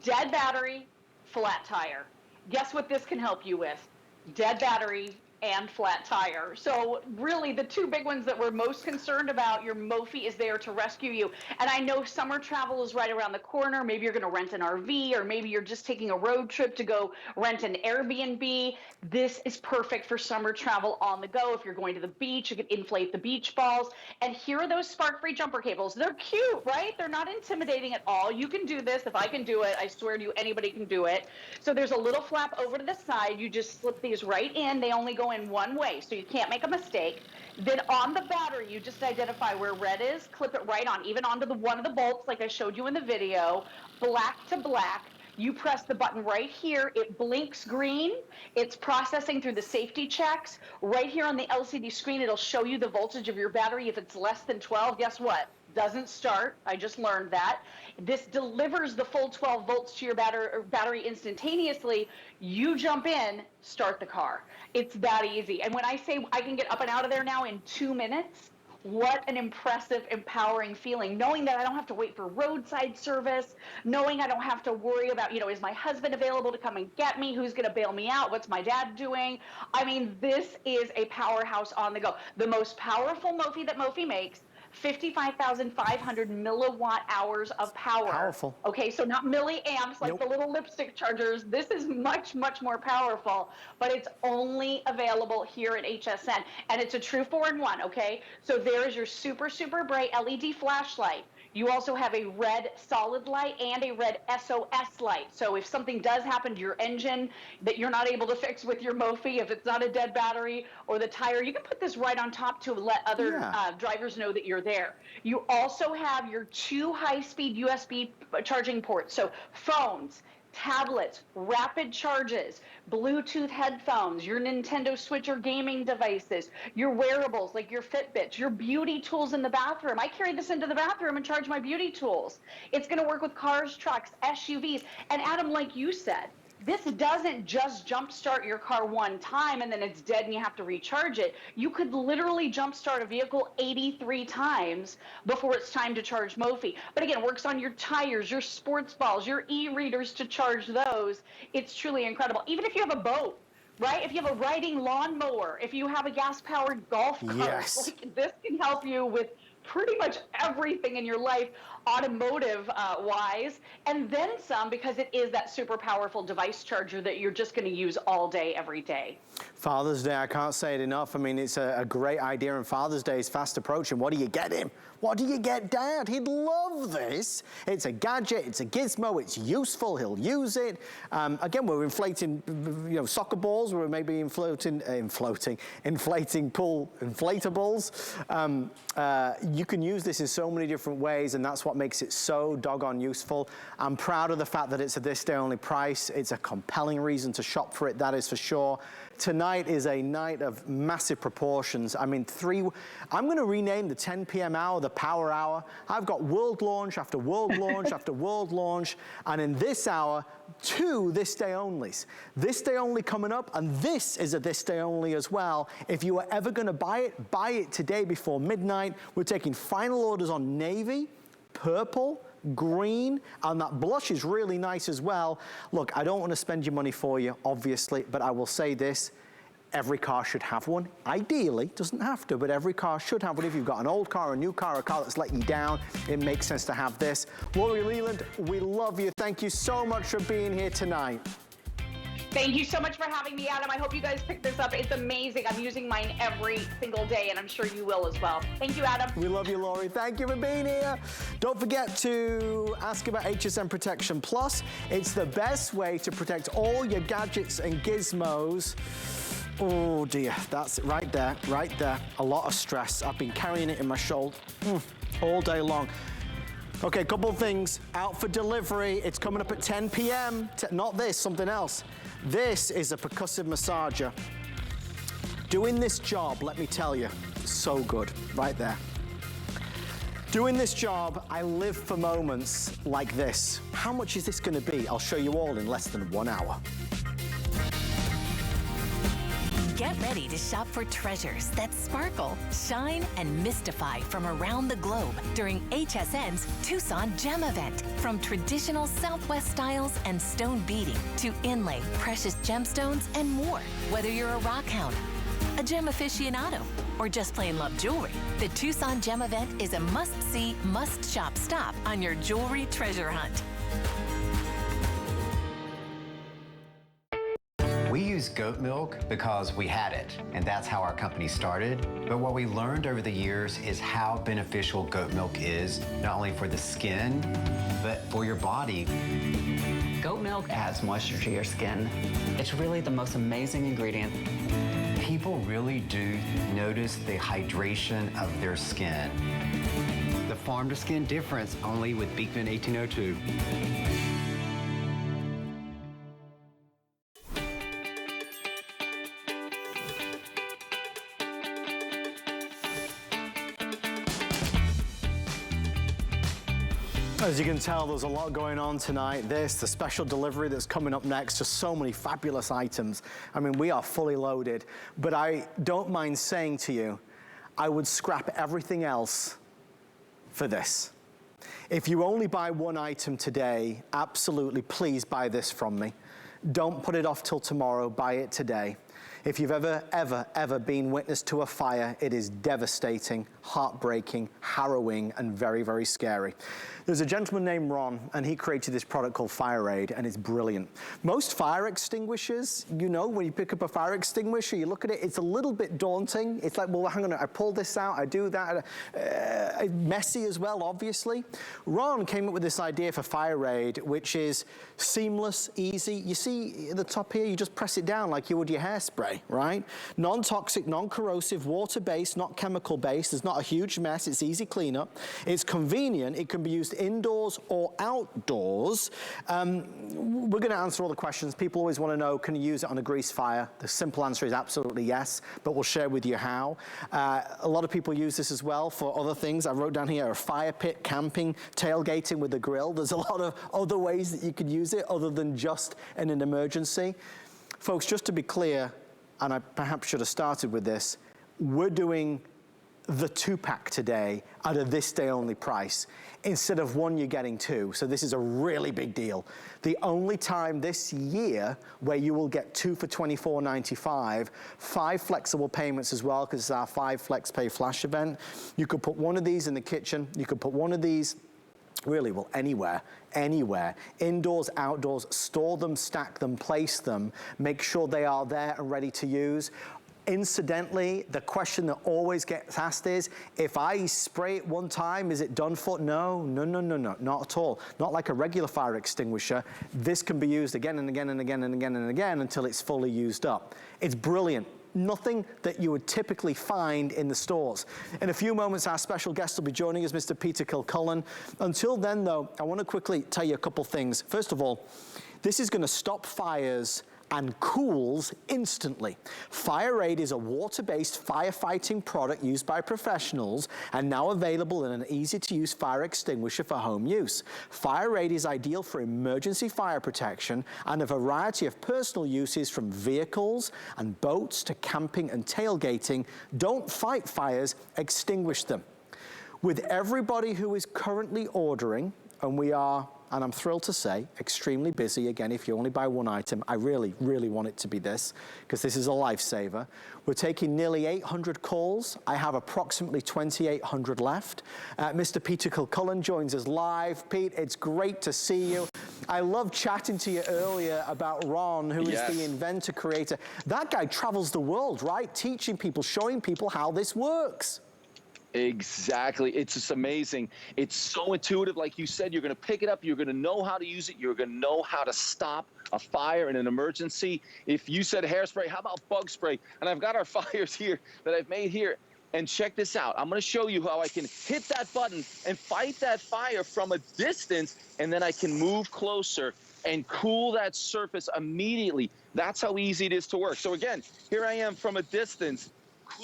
dead battery, flat tire. Guess what this can help you with? Dead battery and flat tire. So really the two big ones that we're most concerned about, your Mophie is there to rescue you. And I know summer travel is right around the corner. Maybe you're going to rent an RV, or maybe you're just taking a road trip to go rent an Airbnb. This is perfect for summer travel on the go. If you're going to the beach, you can inflate the beach balls. And here are those spark-free jumper cables. They're cute, right? They're not intimidating at all. You can do this. If I can do it, I swear to you, anybody can do it. So there's a little flap over to the side. You just slip these right in. They only go in one way, so you can't make a mistake. Then on the battery, you just identify where red is, clip it right on, even onto one of the bolts like I showed you in the video, black to black. You press the button right here, it blinks green, it's processing through the safety checks. Right here on the LCD screen, it'll show you the voltage of your battery. If it's less than 12, guess what? Doesn't start. I just learned that. This delivers the full 12 volts to your battery instantaneously. You jump in, start the car. It's that easy. And when I say I can get up and out of there now in 2 minutes, what an impressive, empowering feeling, knowing that I don't have to wait for roadside service, knowing I don't have to worry about, is my husband available to come and get me? Who's going to bail me out? What's my dad doing? I mean, this is a powerhouse on the go. The most powerful Mophie that Mophie makes, 55,500 milliwatt hours of power. Powerful. Okay, so not milliamps like the little lipstick chargers. This is much, much more powerful, but it's only available here at HSN. And it's a true 4-in-1, okay? So there's your super, super bright LED flashlight. You also have a red solid light and a red SOS light. So if something does happen to your engine that you're not able to fix with your Mophie, if it's not a dead battery or the tire, you can put this right on top to let other drivers know that you're there. You also have your 2 high-speed USB charging ports. So phones, tablets, rapid charges, Bluetooth headphones, your Nintendo Switch or gaming devices, your wearables like your Fitbits, your beauty tools in the bathroom. I carry this into the bathroom and charge my beauty tools. It's going to work with cars, trucks, SUVs. And Adam, like you said, this doesn't just jumpstart your car one time and then it's dead and you have to recharge it. You could literally jumpstart a vehicle 83 times before it's time to charge Mophie. But again, it works on your tires, your sports balls, your e-readers to charge those. It's truly incredible. Even if you have a boat, right? If you have a riding lawnmower, if you have a gas-powered golf cart, Yes. like, this can help you with pretty much everything in your life, automotive wise, and then some, because it is that super powerful device charger that you're just going to use all day, every day. Father's Day, I can't say it enough. I mean, it's a great idea, and Father's Day is fast approaching. What do you get him? What do you get Dad? He'd love this. It's a gadget, it's a gizmo, it's useful, he'll use it. Again, we're inflating, soccer balls, we're maybe inflating pool inflatables. You can use this in so many different ways, and that's what makes it so doggone useful. I'm proud of the fact that it's a this day only price. It's a compelling reason to shop for it, that is for sure. Tonight is a night of massive proportions. I mean, I'm going to rename the 10 p.m. hour the Power Hour. I've got world launch after world launch after world launch, and in this hour, 2 this day onlys. This day only coming up, and this is a this day only as well. If you are ever going to buy it today before midnight. We're taking final orders on navy, purple, green, and that blush is really nice as well. Look, I don't want to spend your money for you, obviously, but I will say this. Every car should have one. Ideally, doesn't have to, but every car should have one. If you've got an old car, a new car, a car that's letting you down, it makes sense to have this. Lori Leland, we love you. Thank you so much for being here tonight. Thank you so much for having me, Adam. I hope you guys pick this up. It's amazing. I'm using mine every single day, and I'm sure you will as well. Thank you, Adam. We love you, Lori. Thank you for being here. Don't forget to ask about Hsn Protection Plus. It's the best way to protect all your gadgets and gizmos. Oh dear, that's it right there, right there. A lot of stress. I've been carrying it in my shoulder all day long. Okay, a couple of things. Out for delivery. It's coming up at 10 p.m. Not this, something else. This is a percussive massager. Doing this job, let me tell you, so good. Right there. Doing this job, I live for moments like this. How much is this going to be? I'll show you all in less than 1 hour. Get ready to shop for treasures that sparkle, shine, and mystify from around the globe during HSN's Tucson Gem Event. From traditional Southwest styles and stone beading to inlay, precious gemstones, and more. Whether you're a rock hound, a gem aficionado, or just plain love jewelry, the Tucson Gem Event is a must-see, must-shop stop on your jewelry treasure hunt. We use goat milk because we had it, and that's how our company started. But what we learned over the years is how beneficial goat milk is, not only for the skin, but for your body. Goat milk adds moisture to your skin. It's really the most amazing ingredient. People really do notice the hydration of their skin. The farm-to-skin difference only with Beekman 1802. As you can tell, there's a lot going on tonight. The special delivery that's coming up next, just so many fabulous items. I mean, we are fully loaded, but I don't mind saying to you, I would scrap everything else for this. If you only buy one item today, absolutely, please buy this from me. Don't put it off till tomorrow, buy it today. If you've ever been witness to a fire, it is devastating, heartbreaking, harrowing, and very, very scary. There's a gentleman named Ron, and he created this product called Fire Aid, and it's brilliant. Most fire extinguishers, you know, when you pick up a fire extinguisher, you look at it, it's a little bit daunting. It's like, well, hang on, I pull this out, I do that. Messy as well, obviously. Ron came up with this idea for Fire Aid, which is seamless, easy. You see at the top here, you just press it down like you would your hairspray. way, right? Non-toxic, non-corrosive, water-based, not chemical-based. There's not a huge mess. It's easy cleanup. It's convenient. It can be used indoors or outdoors. We're going to answer all the questions. People always want to know, can you use it on a grease fire? The simple answer is absolutely yes, but we'll share with you how. A lot of people use this as well for other things. I wrote down here a fire pit, camping, tailgating with a grill. There's a lot of other ways that you could use it other than just in an emergency. Folks, just to be clear, and I perhaps should have started with this, we're doing the 2-pack today at a this day only price. Instead of one, you're getting 2. So this is a really big deal. The only time this year where you will get 2 for $24.95, 5 flexible payments as well, because it's our 5 Flex Pay Flash event. You could put one of these in the kitchen. You could put one of these really, well, anywhere, indoors, outdoors, store them, stack them, place them, make sure they are there and ready to use. Incidentally, the question that always gets asked is, if I spray it one time, is it done for? No, not at all. Not like a regular fire extinguisher. This can be used again and again and again and again and again until it's fully used up. It's brilliant. Nothing that you would typically find in the stores. In a few moments, our special guest will be joining us, Mr. Peter Kilcullen. Until then, though, I want to quickly tell you a couple things. First of all, this is going to stop fires and cools instantly. FireAid is a water-based firefighting product used by professionals and now available in an easy-to-use fire extinguisher for home use. FireAid is ideal for emergency fire protection and a variety of personal uses from vehicles and boats to camping and tailgating. Don't fight fires, extinguish them. With everybody who is currently ordering, and we are, and I'm thrilled to say, extremely busy. Again, if you only buy one item, I really, really want it to be this, because this is a lifesaver. We're taking nearly 800 calls. I have approximately 2,800 left. Mr. Peter Kilcullen joins us live. Pete, it's great to see you. I love chatting to you earlier about Ron, who is the inventor, creator. That guy travels the world, right? Teaching people, showing people how this works. Exactly. It's just amazing. It's so intuitive. Like you said, you're going to pick it up. You're going to know how to use it. You're going to know how to stop a fire in an emergency. If you said hairspray, how about bug spray? And I've got our fires here that I've made here. And check this out. I'm going to show you how I can hit that button and fight that fire from a distance. And then I can move closer and cool that surface immediately. That's how easy it is to work. So again, here I am from a distance.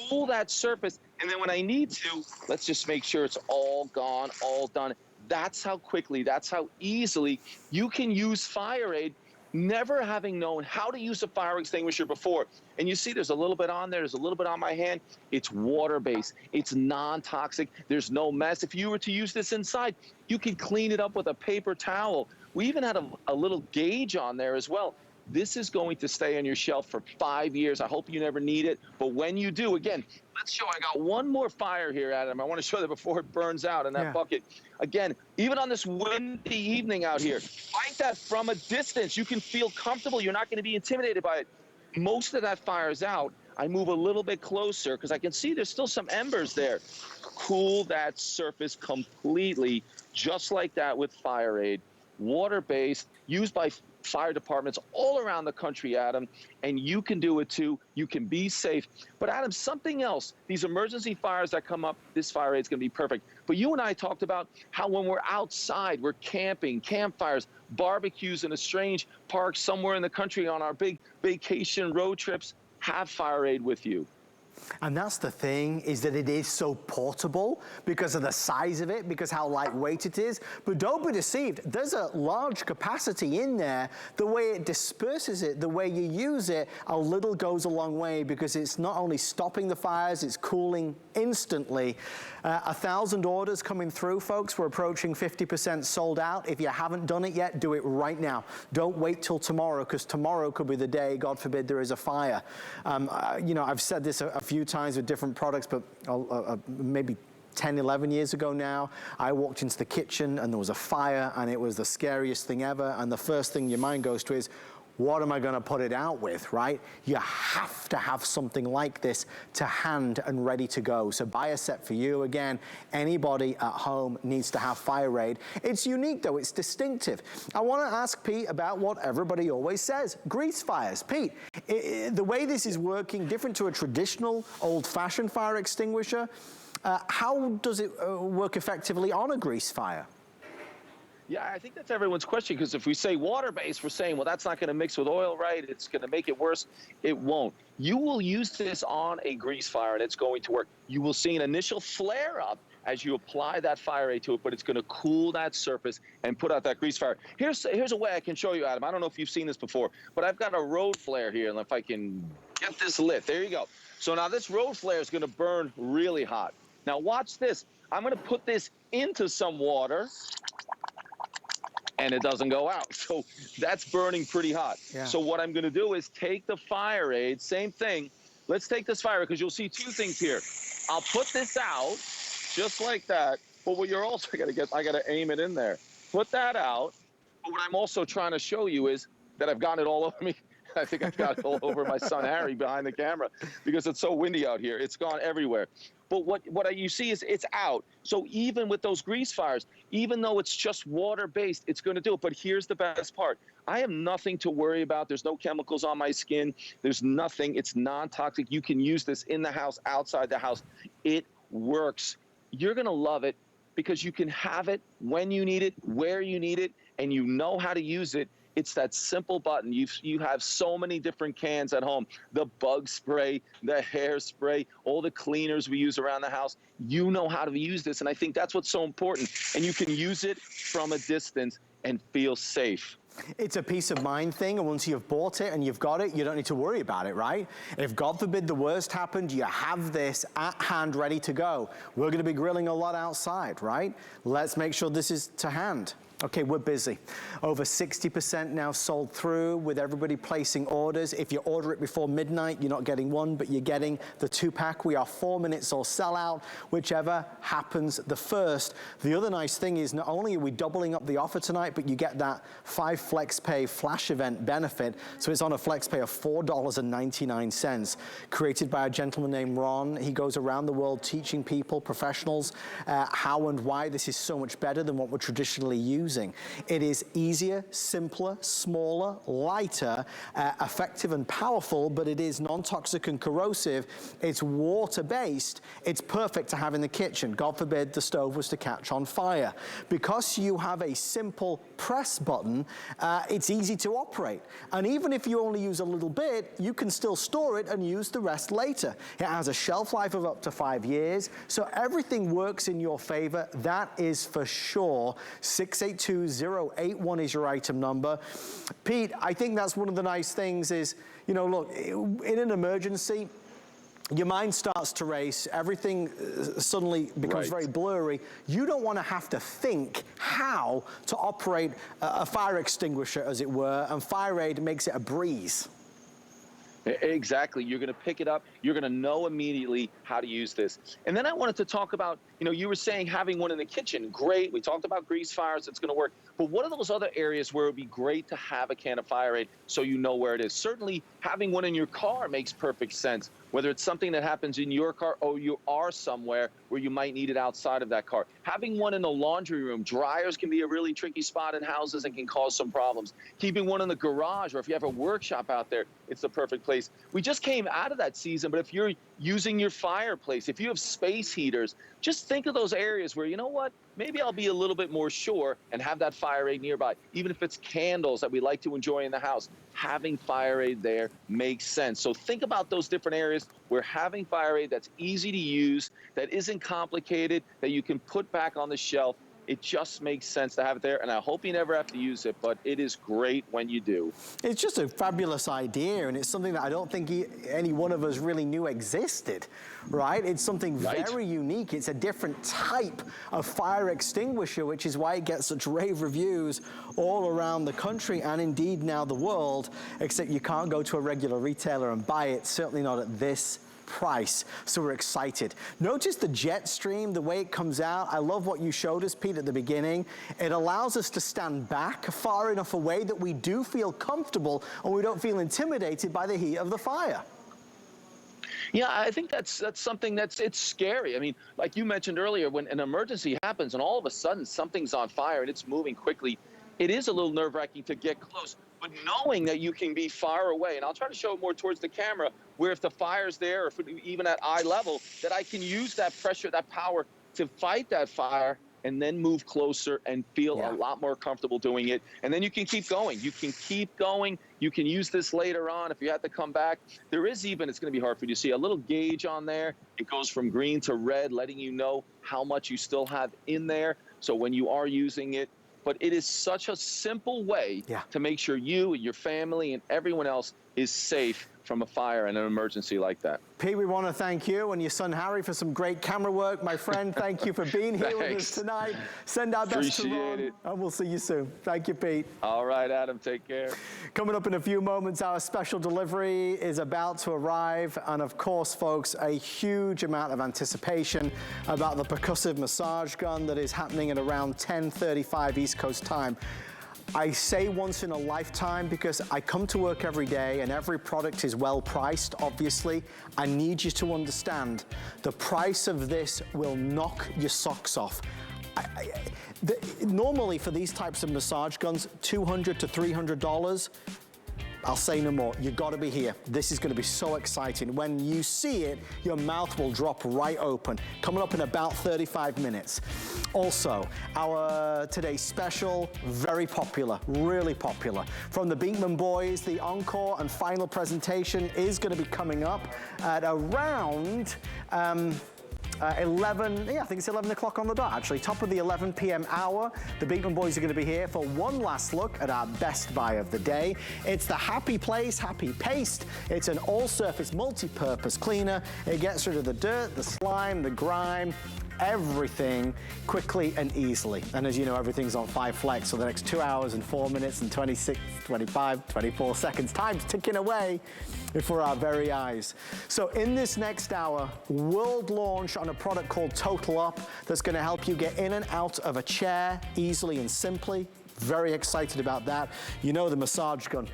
Cool that surface, and then when I need to, let's just make sure it's all gone, all done. That's how quickly, that's how easily you can use FireAid, never having known how to use a fire extinguisher before. And you see there's a little bit on there, there's a little bit on my hand. It's water-based, it's non-toxic, there's no mess. If you were to use this inside, you can clean it up with a paper towel. We even had a little gauge on there as well. This is going to stay on your shelf for 5 years. I hope you never need it. But when you do, again, let's show. I got one more fire here, Adam. I want to show that before it burns out in that bucket. Again, even on this windy evening out here, fight that from a distance. You can feel comfortable. You're not going to be intimidated by it. Most of that fire is out. I move a little bit closer because I can see there's still some embers there. Cool that surface completely, just like that with FireAid. Water-based, used by fire departments all around the country, Adam, and you can do it too. You can be safe. But Adam, something else, these emergency fires that come up, this FireAid is going to be perfect. But you and I talked about how when we're outside, we're camping, campfires, barbecues in a strange park somewhere in the country on our big vacation road trips, have FireAid with you. And that's the thing, is that it is so portable because of the size of it, because how lightweight it is. But don't be deceived, there's a large capacity in there. The way it disperses it, the way you use it, a little goes a long way, because it's not only stopping the fires, it's cooling instantly. 1,000 orders coming through, folks. We're approaching 50% sold out. If you haven't done it yet, do it right now. Don't wait till tomorrow, because tomorrow could be the day, God forbid, there is a fire. You know, I've said this a few times with different products, but maybe 10, 11 years ago now, I walked into the kitchen and there was a fire and it was the scariest thing ever. And the first thing your mind goes to is, what am I gonna put it out with, right? You have to have something like this to hand and ready to go. So buy a set for you. Again, anybody at home needs to have Fire Aid. It's unique though, it's distinctive. I wanna ask Pete about what everybody always says, grease fires. Pete, the way this is working, different to a traditional old-fashioned fire extinguisher, how does it work effectively on a grease fire? Yeah, I think that's everyone's question, because if we say water-based, we're saying, well, that's not going to mix with oil, right? It's going to make it worse. It won't. You will use this on a grease fire, and it's going to work. You will see an initial flare-up as you apply that Fire Aid to it, but it's going to cool that surface and put out that grease fire. Here's a way I can show you, Adam. I don't know if you've seen this before, but I've got a road flare here, and if I can get this lit. There you go. So now this road flare is going to burn really hot. Now watch this. I'm going to put this into some water, and it doesn't go out. So that's burning pretty hot. Yeah. So what I'm gonna do is take the Fire Aid, same thing. Let's take this Fire Aid, because you'll see two things here. I'll put this out, just like that, but what you're also gonna get, I gotta aim it in there. Put that out, but what I'm also trying to show you is that I've gotten it all over me. I think I've got it all over my son Harry behind the camera, because it's so windy out here. It's gone everywhere. But what you see is it's out. So even with those grease fires, even though it's just water-based, it's going to do it. But here's the best part. I have nothing to worry about. There's no chemicals on my skin. There's nothing. It's non-toxic. You can use this in the house, outside the house. It works. You're going to love it, because you can have it when you need it, where you need it, and you know how to use it. It's that simple button. You have so many different cans at home. The bug spray, the hairspray, all the cleaners we use around the house. You know how to use this, and I think that's what's so important. And you can use it from a distance and feel safe. It's a peace of mind thing, and once you've bought it and you've got it, you don't need to worry about it, right? If God forbid the worst happened, you have this at hand ready to go. We're gonna be grilling a lot outside, right? Let's make sure this is to hand. Okay, we're busy. Over 60% now sold through, with everybody placing orders. If you order it before midnight, you're not getting one, but you're getting the 2-pack. We are 4 minutes or sell out, whichever happens the first. The other nice thing is, not only are we doubling up the offer tonight, but you get that 5 FlexPay flash event benefit. So it's on a FlexPay of $4.99, created by a gentleman named Ron. He goes around the world teaching people, professionals, how and why this is so much better than what we're traditionally using. It is easier, simpler, smaller, lighter, effective and powerful, but it is non-toxic and corrosive. It's water-based. It's perfect to have in the kitchen. God forbid the stove was to catch on fire. Because you have a simple press button, it's easy to operate. And even if you only use a little bit, you can still store it and use the rest later. It has a shelf life of up to 5 years, so everything works in your favor. That is for sure. 682-081 is your item number. Pete, I think that's one of the nice things is, you know, look, in an emergency, your mind starts to race, everything suddenly becomes very blurry. You don't want to have to think how to operate a fire extinguisher, as it were, and Fire Aid makes it a breeze. Exactly. You're going to pick it up. You're going to know immediately how to use this. And then I wanted to talk about, you know, you were saying having one in the kitchen. Great. We talked about grease fires. It's going to work. But what are those other areas where it would be great to have a can of Fire Aid so you know where it is? Certainly having one in your car makes perfect sense, whether it's something that happens in your car or you are somewhere where you might need it outside of that car. Having one in the laundry room. Dryers can be a really tricky spot in houses and can cause some problems. Keeping one in the garage, or if you have a workshop out there, it's the perfect place. We just came out of that season, but if you're using your fireplace, if you have space heaters, just think of those areas where, you know what, maybe I'll be a little bit more sure and have that Fire Aid nearby. Even if it's candles that we like to enjoy in the house, having Fire Aid there makes sense. So think about those different areas where having Fire Aid that's easy to use, that isn't complicated, that you can put back on the shelf. It just makes sense to have it there, and I hope you never have to use it, but it is great when you do. It's just a fabulous idea, and it's something that I don't think any one of us really knew existed, right? It's something very unique. It's a different type of fire extinguisher, which is why it gets such rave reviews all around the country and indeed now the world, except you can't go to a regular retailer and buy it, certainly not at this price. So we're excited. Notice the jet stream, the way it comes out. I love what you showed us, Pete, at the beginning. It allows us to stand back far enough away that we do feel comfortable and we don't feel intimidated by the heat of the fire. Yeah, I think that's something it's scary. I mean, like you mentioned earlier, when an emergency happens and all of a sudden something's on fire and it's moving quickly, it is a little nerve-wracking to get close. But knowing that you can be far away, and I'll try to show it more towards the camera, where if the fire's there, or if even at eye level, that I can use that pressure, that power to fight that fire and then move closer and feel a lot more comfortable doing it. And then you can keep going. You can keep going. You can use this later on if you have to come back. There is even, it's going to be hard for you to see, a little gauge on there. It goes from green to red, letting you know how much you still have in there. So when you are using it, but it is such a simple way to make sure you and your family and everyone else is safe from a fire and an emergency like that. Pete, we want to thank you and your son Harry for some great camera work. My friend, thank you for being here with us tonight. Send our best to Ron, and we'll see you soon. Thank you, Pete. All right, Adam, take care. Coming up in a few moments, our special delivery is about to arrive. And of course, folks, a huge amount of anticipation about the percussive massage gun that is happening at around 10:35 East Coast time. I say once in a lifetime because I come to work every day and every product is well priced, obviously. I need you to understand the price of this will knock your socks off. Normally for these types of massage guns, $200 to $300. I'll say no more. You've got to be here. This is going to be so exciting. When you see it, your mouth will drop right open. Coming up in about 35 minutes. Also, our today's special, very popular, really popular. From the Beekman Boys, the encore and final presentation is going to be coming up at around 11, I think it's 11 o'clock on the dot, actually. Top of the 11 p.m. hour. The Beekman Boys are going to be here for one last look at our best buy of the day. It's the Happy Place Happy Paste. It's an all-surface multi-purpose cleaner. It gets rid of the dirt, the slime, the grime, everything quickly and easily. And as you know, everything's on 5 flex for the next 2 hours and 4 minutes and 26, 25, 24 seconds. Time's ticking away before our very eyes. So in this next hour, world launch on a product called Total Up that's going to help you get in and out of a chair easily and simply. Very excited about that. You know the massage gun,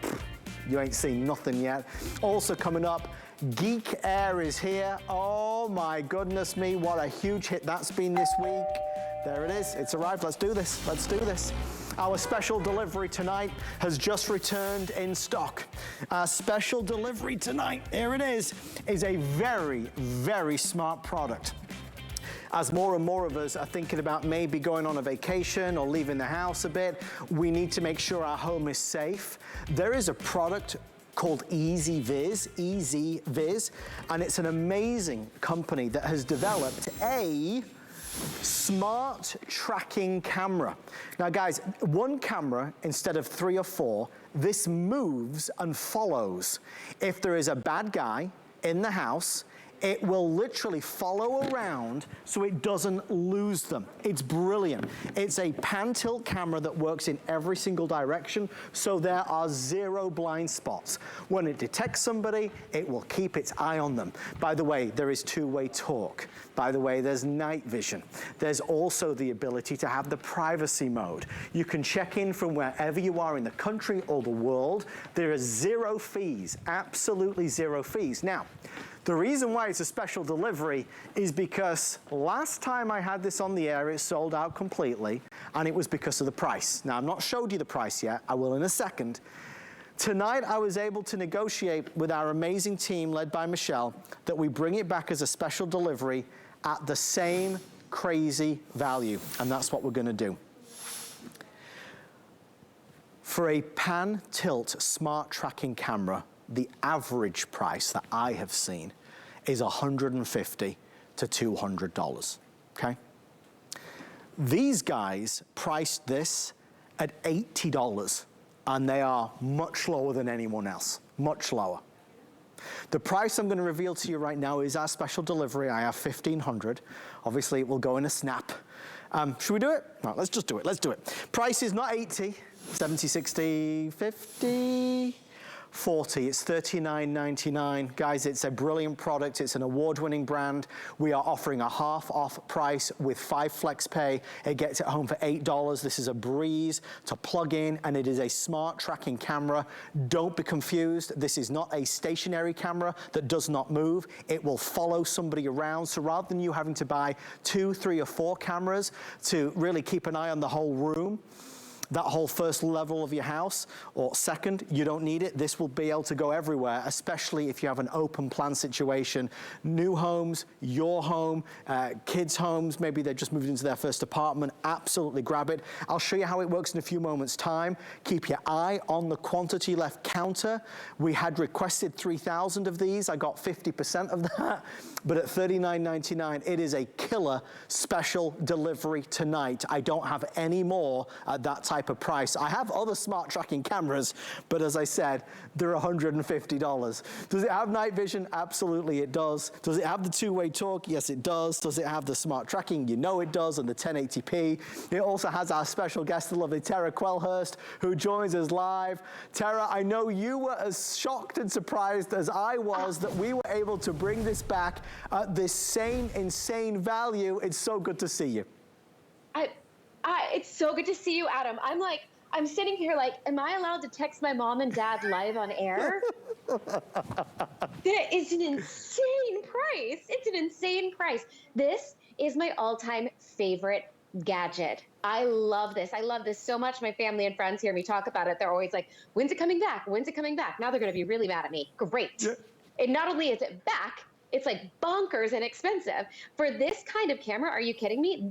you ain't seen nothing yet. Also coming up, Geek Air is here. Oh my goodness me, what a huge hit that's been this week. There it is, it's arrived. Let's do this, let's do this. Our special delivery tonight has just returned in stock. Our special delivery tonight, here it is a very, very smart product. As more and more of us are thinking about maybe going on a vacation or leaving the house a bit, we need to make sure our home is safe. There is a product called EasyViz, and it's an amazing company that has developed a smart tracking camera. Now guys, one camera instead of 3 or 4, this moves and follows. If there is a bad guy in the house, it will literally follow around so it doesn't lose them. It's brilliant. It's a pan-tilt camera that works in every single direction, so there are 0 blind spots. When it detects somebody, it will keep its eye on them. By the way, there is 2-way talk. By the way, there's night vision. There's also the ability to have the privacy mode. You can check in from wherever you are in the country or the world. There are 0 fees, absolutely 0 fees. Now, the reason why it's a special delivery is because last time I had this on the air, it sold out completely, and it was because of the price. Now, I've not showed you the price yet. I will in a second. Tonight, I was able to negotiate with our amazing team led by Michelle that we bring it back as a special delivery at the same crazy value, and that's what we're going to do. For a pan-tilt smart tracking camera, the average price that I have seen is $150 to $200, okay? These guys priced this at $80, and they are much lower than anyone else, much lower. The price I'm going to reveal to you right now is our special delivery. I have $1,500. Obviously, it will go in a snap. Should we do it? No, let's just do it. Let's do it. Price is not 80, 70, 60, 50, $40. It's $39.99. Guys, it's a brilliant product. It's an award-winning brand. We are offering a half-off price with 5 flex pay. It gets it home for $8. This is a breeze to plug in, and it is a smart tracking camera. Don't be confused. This is not a stationary camera that does not move. It will follow somebody around. So rather than you having to buy 2, 3, or 4 cameras to really keep an eye on the whole room, that whole first level of your house, or second, you don't need it. This will be able to go everywhere, especially if you have an open plan situation. New homes, your home, kids' homes, maybe they just moved into their first apartment, absolutely grab it. I'll show you how it works in a few moments' time. Keep your eye on the quantity left counter. We had requested 3,000 of these. I got 50% of that, but at $39.99, it is a killer special delivery tonight. I don't have any more at that type of price. I have other smart tracking cameras, but as I said, they're $150. Does it have night vision? Absolutely it does. Does it have the two-way talk? Yes, it does. Does it have the smart tracking? You know it does, and the 1080p. It also has our special guest, the lovely Tara Quellhurst, who joins us live. Tara, I know you were as shocked and surprised as I was that we were able to bring this back at this same insane value. It's so good to see you. It's so good to see you, Adam. I'm sitting here like, am I allowed to text my mom and dad live on air? That is an insane price. It's an insane price. This is my all-time favorite gadget. I love this. I love this so much. My family and friends hear me talk about it. They're always like, when's it coming back? When's it coming back? Now they're going to be really mad at me. Great. Yeah. And not only is it back, it's like bonkers and expensive. For this kind of camera, are you kidding me?